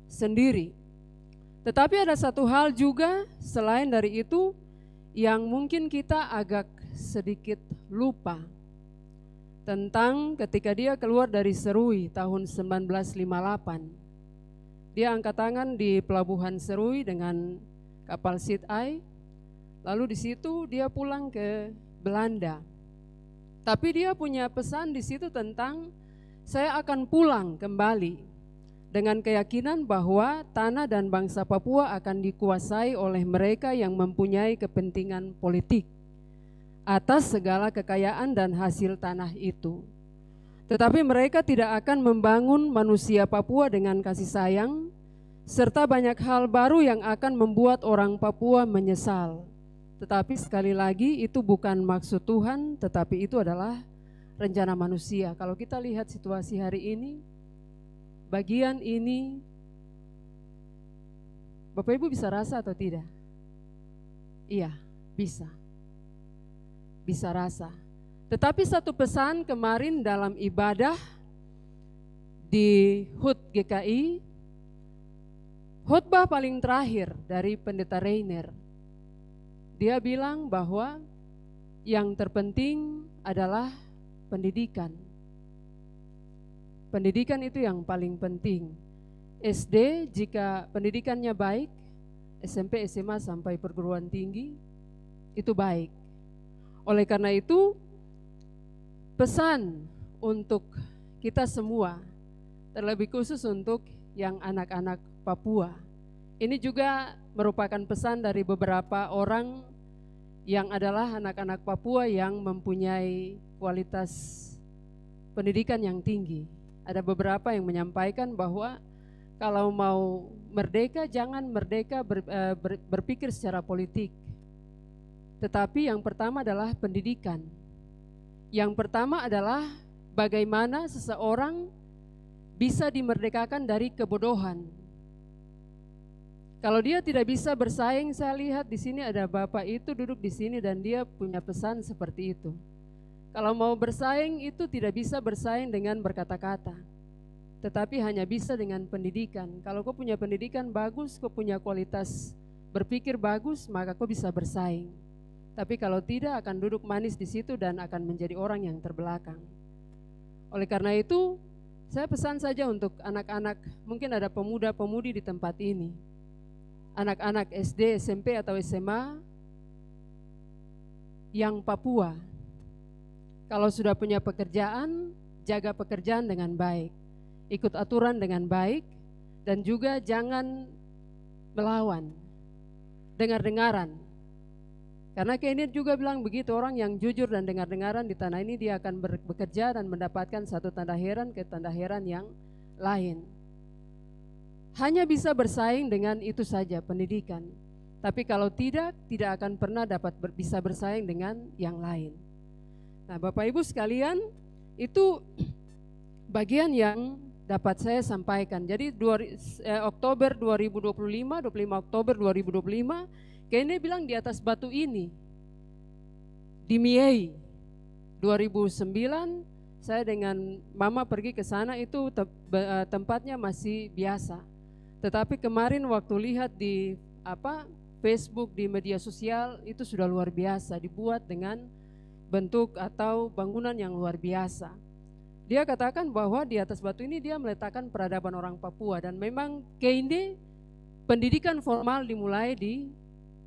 Speaker 5: sendiri. Tetapi ada satu hal juga selain dari itu yang mungkin kita agak sedikit lupa tentang ketika dia keluar dari Serui tahun 1958. Dia angkat tangan di pelabuhan Serui dengan kapal Sit-Ai, lalu di situ dia pulang ke Belanda. Tapi dia punya pesan di situ tentang saya akan pulang kembali dengan keyakinan bahwa tanah dan bangsa Papua akan dikuasai oleh mereka yang mempunyai kepentingan politik atas segala kekayaan dan hasil tanah itu. Tetapi mereka tidak akan membangun manusia Papua dengan kasih sayang, serta banyak hal baru yang akan membuat orang Papua menyesal. Tetapi sekali lagi itu bukan maksud Tuhan, tetapi itu adalah rencana manusia. Kalau kita lihat situasi hari ini, bagian ini, Bapak Ibu bisa rasa atau tidak? Iya, bisa. Bisa rasa. Tetapi satu pesan kemarin dalam ibadah di HUT GKI, khotbah paling terakhir dari Pendeta Rainer, dia bilang bahwa yang terpenting adalah pendidikan. Pendidikan itu yang paling penting. SD jika pendidikannya baik, SMP, SMA sampai perguruan tinggi, itu baik. Oleh karena itu, pesan untuk kita semua, terlebih khusus untuk yang anak-anak Papua. Ini juga merupakan pesan dari beberapa orang yang adalah anak-anak Papua yang mempunyai kualitas pendidikan yang tinggi. Ada beberapa yang menyampaikan bahwa kalau mau merdeka, jangan merdeka berpikir secara politik. Tetapi yang pertama adalah pendidikan. Yang pertama adalah bagaimana seseorang bisa dimerdekakan dari kebodohan. Kalau dia tidak bisa bersaing, saya lihat di sini ada bapak itu duduk di sini dan dia punya pesan seperti itu. Kalau mau bersaing itu tidak bisa bersaing dengan berkata-kata, tetapi hanya bisa dengan pendidikan. Kalau kau punya pendidikan bagus, kau punya kualitas berpikir bagus, maka kau bisa bersaing. Tapi kalau tidak akan duduk manis di situ dan akan menjadi orang yang terbelakang. Oleh karena itu, saya pesan saja untuk anak-anak, mungkin ada pemuda-pemudi di tempat ini. Anak-anak SD, SMP atau SMA yang Papua. Kalau sudah punya pekerjaan, jaga pekerjaan dengan baik. Ikut aturan dengan baik dan juga jangan melawan, dengar-dengaran. Karena Keine juga bilang begitu, orang yang jujur dan dengar-dengaran di tanah ini dia akan bekerja dan mendapatkan satu tanda heran ke tanda heran yang lain. Hanya bisa bersaing dengan itu saja, pendidikan. Tapi kalau tidak akan pernah bisa bersaing dengan yang lain. Nah, Bapak Ibu sekalian, itu bagian yang dapat saya sampaikan. Jadi Oktober 2025, 25 Oktober 2025, Keine bilang di atas batu ini, di Miei 2009, saya dengan mama pergi ke sana, itu tempatnya masih biasa. Tetapi kemarin waktu lihat di Facebook, di media sosial, itu sudah luar biasa, dibuat dengan bentuk atau bangunan yang luar biasa. Dia katakan bahwa di atas batu ini dia meletakkan peradaban orang Papua, dan memang Keine pendidikan formal dimulai di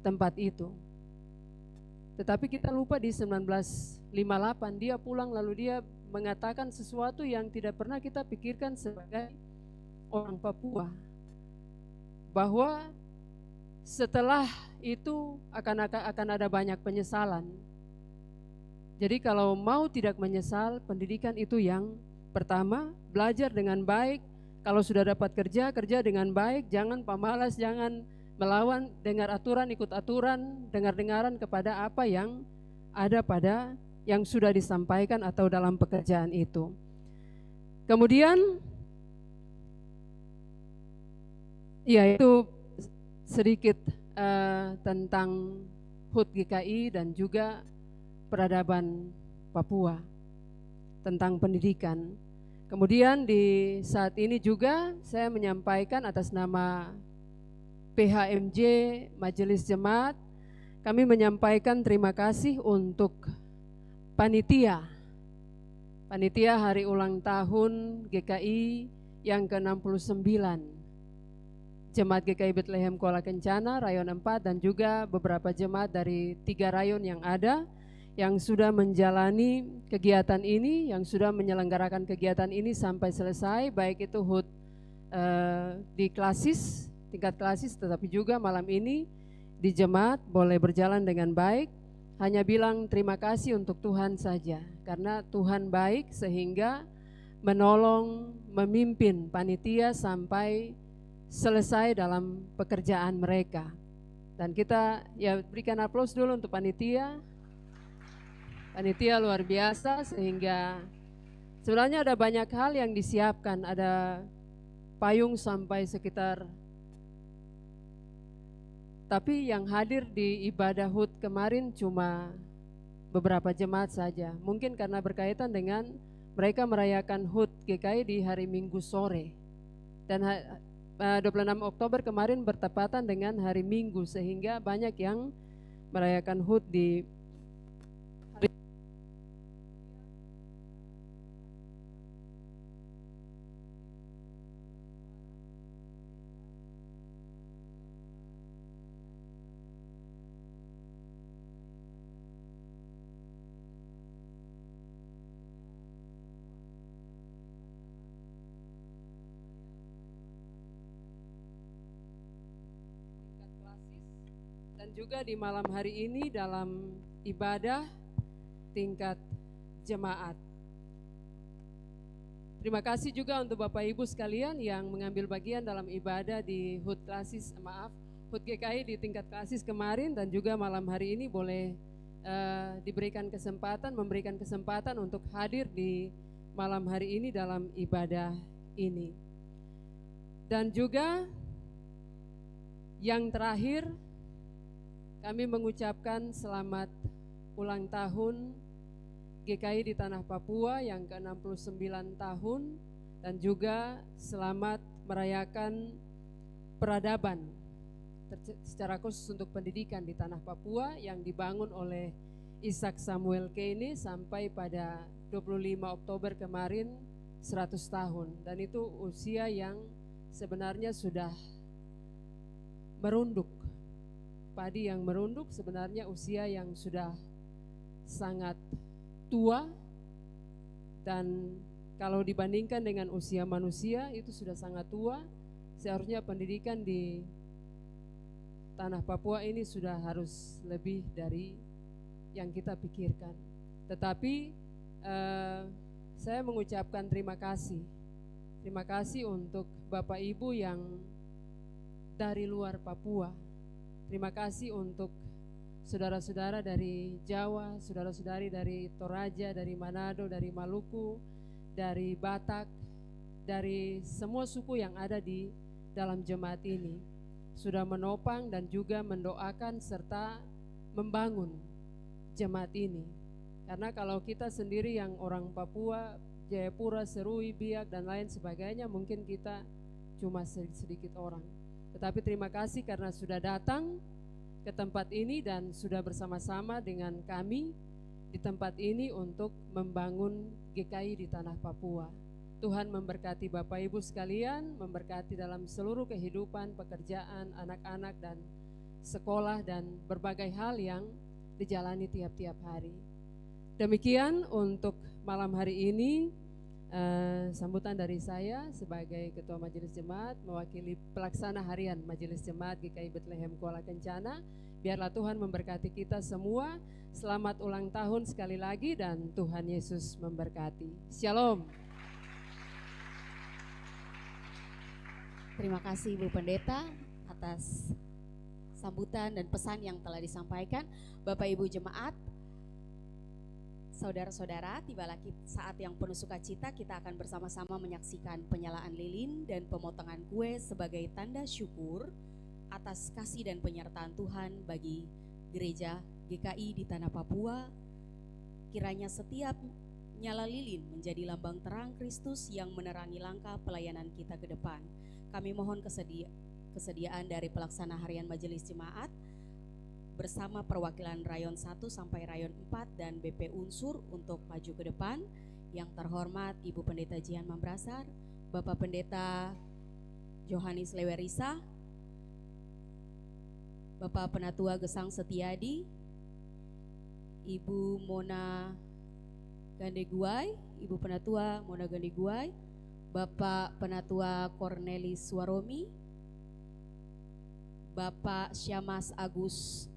Speaker 5: tempat itu. Tetapi kita lupa di 1958 dia pulang lalu dia mengatakan sesuatu yang tidak pernah kita pikirkan sebagai orang Papua, bahwa setelah itu akan ada banyak penyesalan. Jadi kalau mau tidak menyesal, pendidikan itu yang pertama, belajar dengan baik. Kalau sudah dapat kerja dengan baik, jangan pemalas, jangan melawan, dengar aturan, ikut aturan, dengar-dengaran kepada apa yang ada pada yang sudah disampaikan atau dalam pekerjaan itu. Kemudian, ya itu sedikit tentang HUT GKI dan juga peradaban Papua, tentang pendidikan. Kemudian di saat ini juga saya menyampaikan atas nama PHMJ Majelis Jemaat, kami menyampaikan terima kasih untuk panitia hari ulang tahun GKI yang ke-69. Jemaat GKI Bethlehem Kuala Kencana, Rayon 4, dan juga beberapa jemaat dari 3 rayon yang ada, yang sudah menjalani kegiatan ini, yang sudah menyelenggarakan kegiatan ini sampai selesai, baik itu HUT di klasis, tingkat klasis, tetapi juga malam ini di jemaat boleh berjalan dengan baik. Hanya bilang terima kasih untuk Tuhan saja, karena Tuhan baik sehingga menolong, memimpin panitia sampai selesai dalam pekerjaan mereka. Dan kita ya berikan aplaus dulu untuk panitia. Panitia luar biasa, sehingga sebenarnya ada banyak hal yang disiapkan. Ada payung sampai sekitar, tapi yang hadir di ibadah HUT kemarin cuma beberapa jemaat saja. Mungkin karena berkaitan dengan mereka merayakan HUT GKI di hari Minggu sore. Dan 26 Oktober kemarin bertepatan dengan hari Minggu, sehingga banyak yang merayakan HUT di hari dan juga di malam hari ini dalam ibadah tingkat jemaat. Terima kasih juga untuk Bapak Ibu sekalian yang mengambil bagian dalam ibadah di HUT GKI di tingkat klasis kemarin, dan juga malam hari ini boleh memberikan kesempatan untuk hadir di malam hari ini dalam ibadah ini. Dan juga yang terakhir, kami mengucapkan selamat ulang tahun GKI di Tanah Papua yang ke-69 tahun, dan juga selamat merayakan peradaban secara khusus untuk pendidikan di Tanah Papua yang dibangun oleh Ishak Samuel Keini sampai pada 25 Oktober kemarin 100 tahun. Dan itu usia yang sebenarnya sudah merunduk. Padi yang merunduk sebenarnya usia yang sudah sangat tua, dan kalau dibandingkan dengan usia manusia itu sudah sangat tua. Seharusnya pendidikan di Tanah Papua ini sudah harus lebih dari yang kita pikirkan. Tetapi saya mengucapkan terima kasih untuk Bapak Ibu yang dari luar Papua. Terima kasih untuk saudara-saudara dari Jawa, saudara-saudari dari Toraja, dari Manado, dari Maluku, dari Batak, dari semua suku yang ada di dalam jemaat ini. Sudah menopang dan juga mendoakan serta membangun jemaat ini. Karena kalau kita sendiri yang orang Papua, Jayapura, Serui, Biak, dan lain sebagainya, mungkin kita cuma sedikit orang. Tetapi terima kasih karena sudah datang ke tempat ini dan sudah bersama-sama dengan kami di tempat ini untuk membangun GKI di Tanah Papua. Tuhan memberkati Bapak Ibu sekalian, memberkati dalam seluruh kehidupan, pekerjaan, anak-anak, dan sekolah, dan berbagai hal yang dijalani tiap-tiap hari. Demikian untuk malam hari ini. Sambutan dari saya sebagai Ketua Majelis Jemaat mewakili pelaksana harian Majelis Jemaat GKI Bethlehem Kuala Kencana. Biarlah Tuhan memberkati kita semua. Selamat ulang tahun sekali lagi dan Tuhan Yesus memberkati. Shalom.
Speaker 4: Terima kasih Ibu Pendeta atas sambutan dan pesan yang telah disampaikan. Bapak Ibu Jemaat, Saudara-saudara, tibalah saat yang penuh sukacita, kita akan bersama-sama menyaksikan penyalaan lilin dan pemotongan kue sebagai tanda syukur atas kasih dan penyertaan Tuhan bagi gereja GKI di tanah Papua. Kiranya setiap nyala lilin menjadi lambang terang Kristus yang menerangi langkah pelayanan kita ke depan. Kami mohon kesediaan dari pelaksana harian Majelis Jemaat bersama perwakilan Rayon 1 sampai Rayon 4 dan BP Unsur untuk maju ke depan. Yang terhormat Ibu Pendeta Jihan Mambrasar, Bapak Pendeta Johannes Lewerisa, Bapak Penatua Gesang Setiadi, Ibu Mona Gandeguai, Ibu Penatua Mona Gandeguai, Bapak Penatua Cornelis Suaromi, Bapak Syamas Agus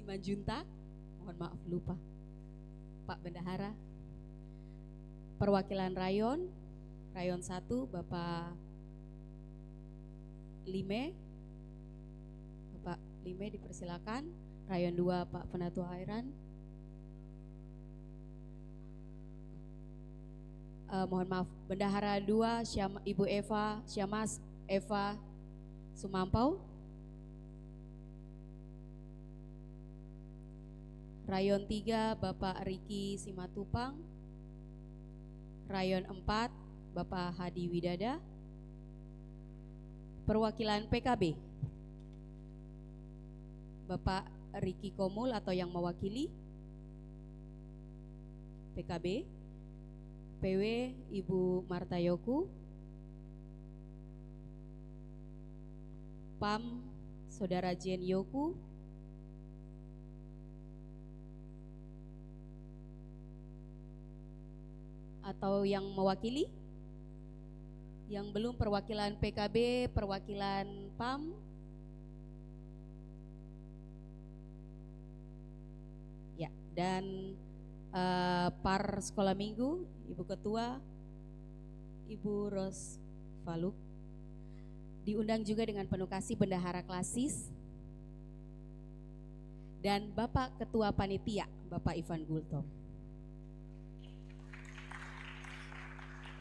Speaker 4: Simanjunta, mohon maaf lupa, Pak Bendahara, perwakilan Rayon 1 Bapak Lime, Bapak Lime dipersilakan. Rayon 2 Pak Penatua Airan, mohon maaf, Bendahara 2 Ibu Eva Syamas Eva Sumampau. Rayon 3 Bapak Riki Simatupang. Rayon 4 Bapak Hadi Widada. Perwakilan PKB Bapak Riki Komul atau yang mewakili PKB. PW Ibu Marta Yoku. PAM Saudara Jen Yoku. Atau yang mewakili, yang belum, perwakilan PKB, perwakilan PAM, ya, dan par sekolah minggu, Ibu Ketua, Ibu Ros Faluk. Diundang juga dengan penuh kasih Bendahara Klasis dan Bapak Ketua Panitia, Bapak Ivan Gultom.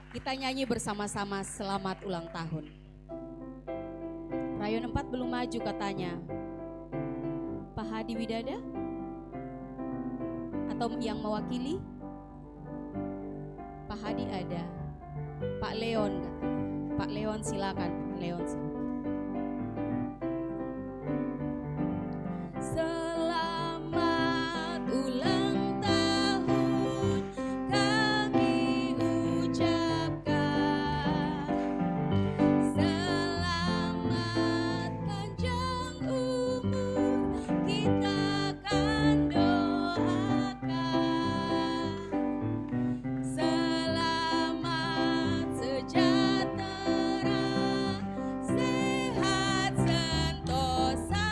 Speaker 4: Kita nyanyi bersama-sama selamat ulang tahun. Rayon 4 belum maju katanya. Pak Hadi Widada? Atau yang mewakili? Pak Hadi ada. Pak Leon katanya. Pak Leon silakan. Leon silakan. Selamat ulang tahun kami ucapkan. Selamat panjang umur kita akan doakan. Selamat sejahtera, sehat sentosa.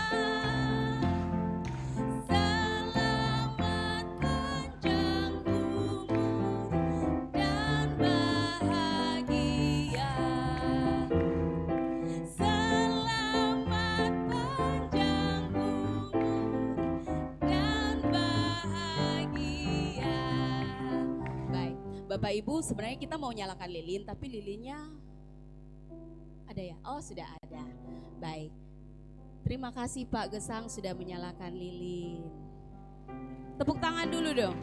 Speaker 4: Selamat panjang umur dan bahagia. Selamat panjang umur dan bahagia. Baik, Bapak Ibu, sebenarnya kita mau nyalakan lilin, tapi lilinnya ada ya? Oh, sudah ada. Baik. Terima kasih Pak Gesang sudah menyalakan lilin. Tepuk tangan dulu dong.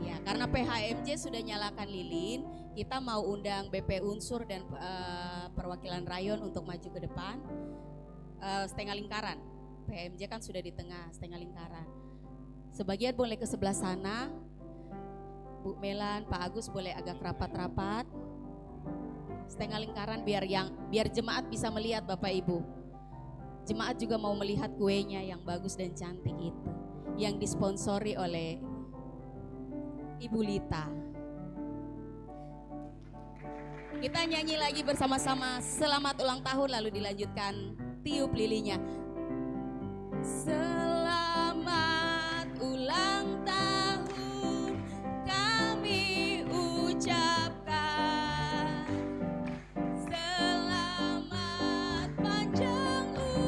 Speaker 4: Ya, karena PHMJ sudah nyalakan lilin, kita mau undang BP Unsur dan perwakilan Rayon untuk maju ke depan. Setengah lingkaran. PHMJ kan sudah di tengah, setengah lingkaran. Sebagian boleh ke sebelah sana. Bu Melan, Pak Agus boleh agak rapat-rapat. Setengah lingkaran biar jemaat bisa melihat Bapak Ibu. Jemaat juga mau melihat kuenya yang bagus dan cantik itu, yang disponsori oleh Ibu Lita. Kita nyanyi lagi bersama-sama selamat ulang tahun, lalu dilanjutkan tiup lilinnya. Selamat ulang tahun kami ucapkan. Selamat panjang umur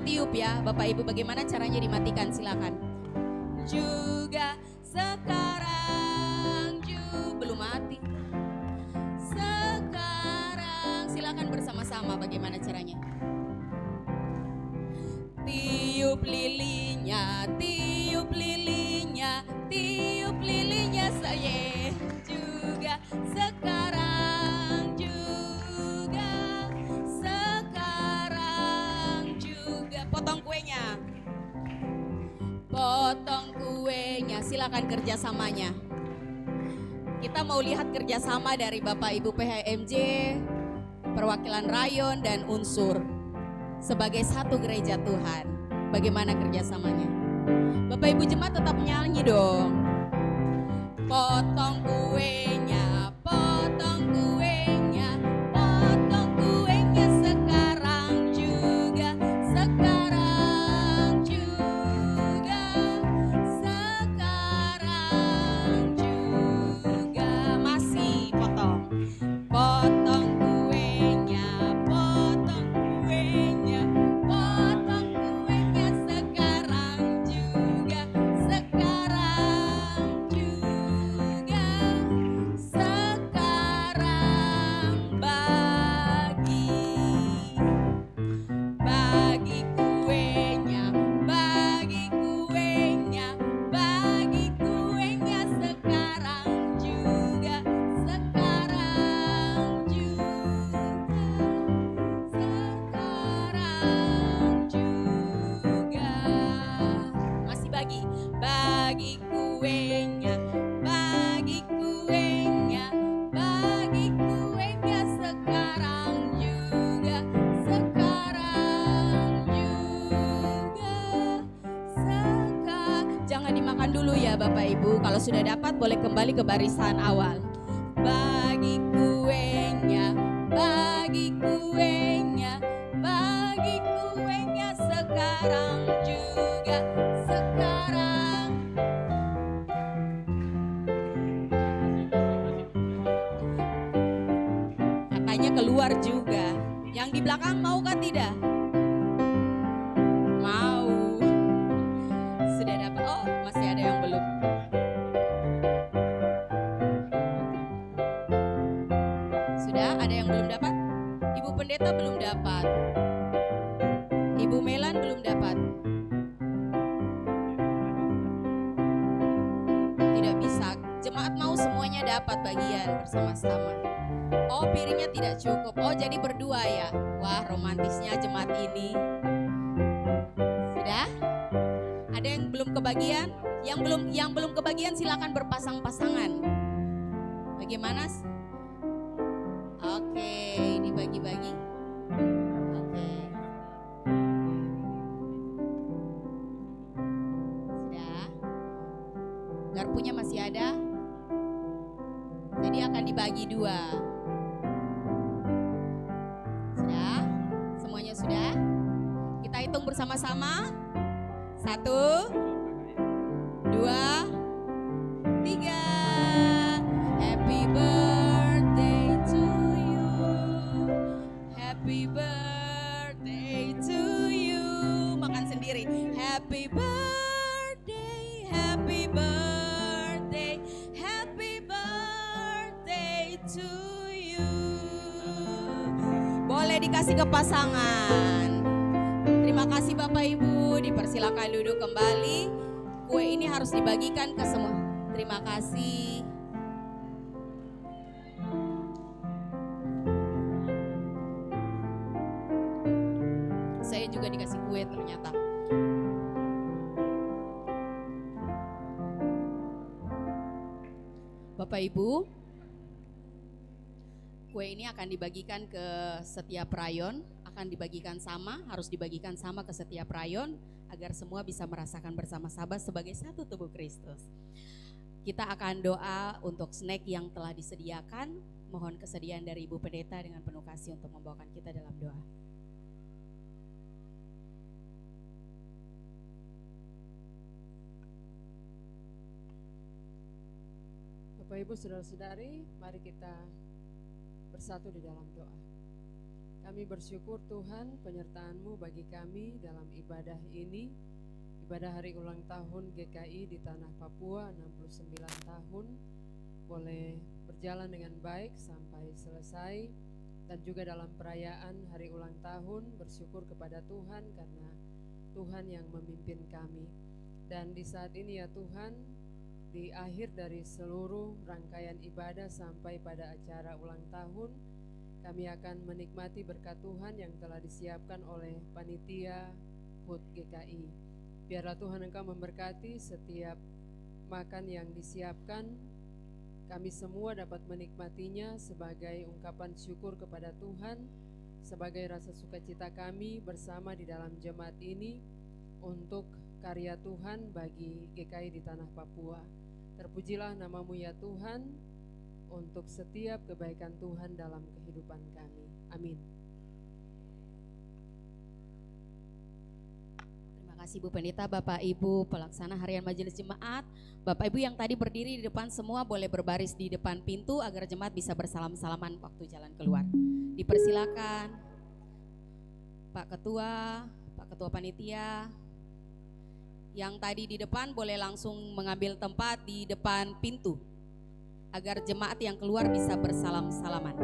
Speaker 4: tiup ya Bapak Ibu, bagaimana caranya dimatikan, silakan. Juga sekarang belum mati. Sekarang silakan bersama-sama bagaimana caranya. Tiup lilinya, tiup lilinya, tiup lilinya saya juga sekarang juga potong kuenya. Potong kuenya, silakan kerjasamanya. Kita mau lihat kerjasama dari Bapak Ibu PHMJ, perwakilan rayon dan unsur sebagai satu gereja Tuhan. Bagaimana kerjasamanya? Bapak Ibu jemaat tetap nyanyi dong. Potong kuenya, potong kuenya, potong kuenya sekarang juga, sekarang juga, sekarang juga. Masih potong. Potong kuenya, potong kuenya, potong kuenya sekarang juga, sekarang juga, sekarang bagi kuenya, bagi kuenya, bagi kuenya sekarang juga, sekarang juga, sekarang juga. Masih bagi kuenya, bagi kuenya, bagi kuenya sekarang juga, sekarang juga, Jangan dimakan dulu ya Bapak Ibu. Kalau sudah dapat boleh kembali ke barisan awal. Bagi kuenya, bagi kuenya, bagi kuenya sekarang juga, sekarang. Katanya keluar juga. Yang di belakang mau kan tidak? Mau. Sudah dapat? Oh, masih ada yang belum. Sudah ada yang belum dapat? Ibu pendeta belum dapat. Ibu Melan belum dapat. Tidak bisa. Jemaat mau semuanya dapat bagian bersama-sama. Oh, piringnya tidak cukup. Oh, jadi berdua ya. Wah, romantisnya jemaat ini. Sudah? Ada yang belum kebagian? Yang belum kebagian silakan berpasang-pasangan. Bagaimana? Oke, dibagi-bagi. Oke. Sudah? Garpunya masih ada? Jadi akan dibagi dua. Sudah? Semuanya sudah? Kita hitung bersama-sama. 1, 2, 3. Happy birthday to you. Happy birthday to you. Makan sendiri. Happy birthday, happy birthday, happy birthday to you. Boleh dikasih ke pasangan. Terima kasih Bapak Ibu, dipersilakan duduk kembali. Kue ini harus dibagikan ke semua. Terima kasih. Saya juga dikasih kue ternyata. Bapak Ibu, kue ini akan dibagikan ke setiap rayon, akan dibagikan sama, harus dibagikan sama ke setiap rayon agar semua bisa merasakan bersama-sama sebagai satu tubuh Kristus. Kita akan doa untuk snack yang telah disediakan. Mohon kesediaan dari Ibu Pendeta dengan penuh kasih untuk membawakan kita dalam doa.
Speaker 5: Bapak Ibu saudara-saudari, mari kita bersatu di dalam doa. Kami bersyukur Tuhan penyertaan-Mu bagi kami dalam ibadah ini, ibadah hari ulang tahun GKI di Tanah Papua 69 tahun, boleh berjalan dengan baik sampai selesai, dan juga dalam perayaan hari ulang tahun bersyukur kepada Tuhan karena Tuhan yang memimpin kami. Dan di saat ini ya Tuhan, di akhir dari seluruh rangkaian ibadah sampai pada acara ulang tahun, kami akan menikmati berkat Tuhan yang telah disiapkan oleh panitia HUT GKI. Biarlah Tuhan Engkau memberkati setiap makan yang disiapkan. Kami semua dapat menikmatinya sebagai ungkapan syukur kepada Tuhan, sebagai rasa sukacita kami bersama di dalam jemaat ini untuk karya Tuhan bagi GKI di Tanah Papua. Terpujilah nama-Mu ya Tuhan, untuk setiap kebaikan Tuhan dalam kehidupan kami. Amin.
Speaker 4: Terima kasih Bu Pendeta, Bapak Ibu pelaksana harian majelis jemaat, Bapak Ibu yang tadi berdiri di depan semua boleh berbaris di depan pintu agar jemaat bisa bersalam-salaman waktu jalan keluar. Dipersilakan Pak Ketua Panitia yang tadi di depan boleh langsung mengambil tempat di depan pintu agar jemaat yang keluar bisa bersalam-salaman.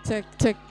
Speaker 5: Cek, cek.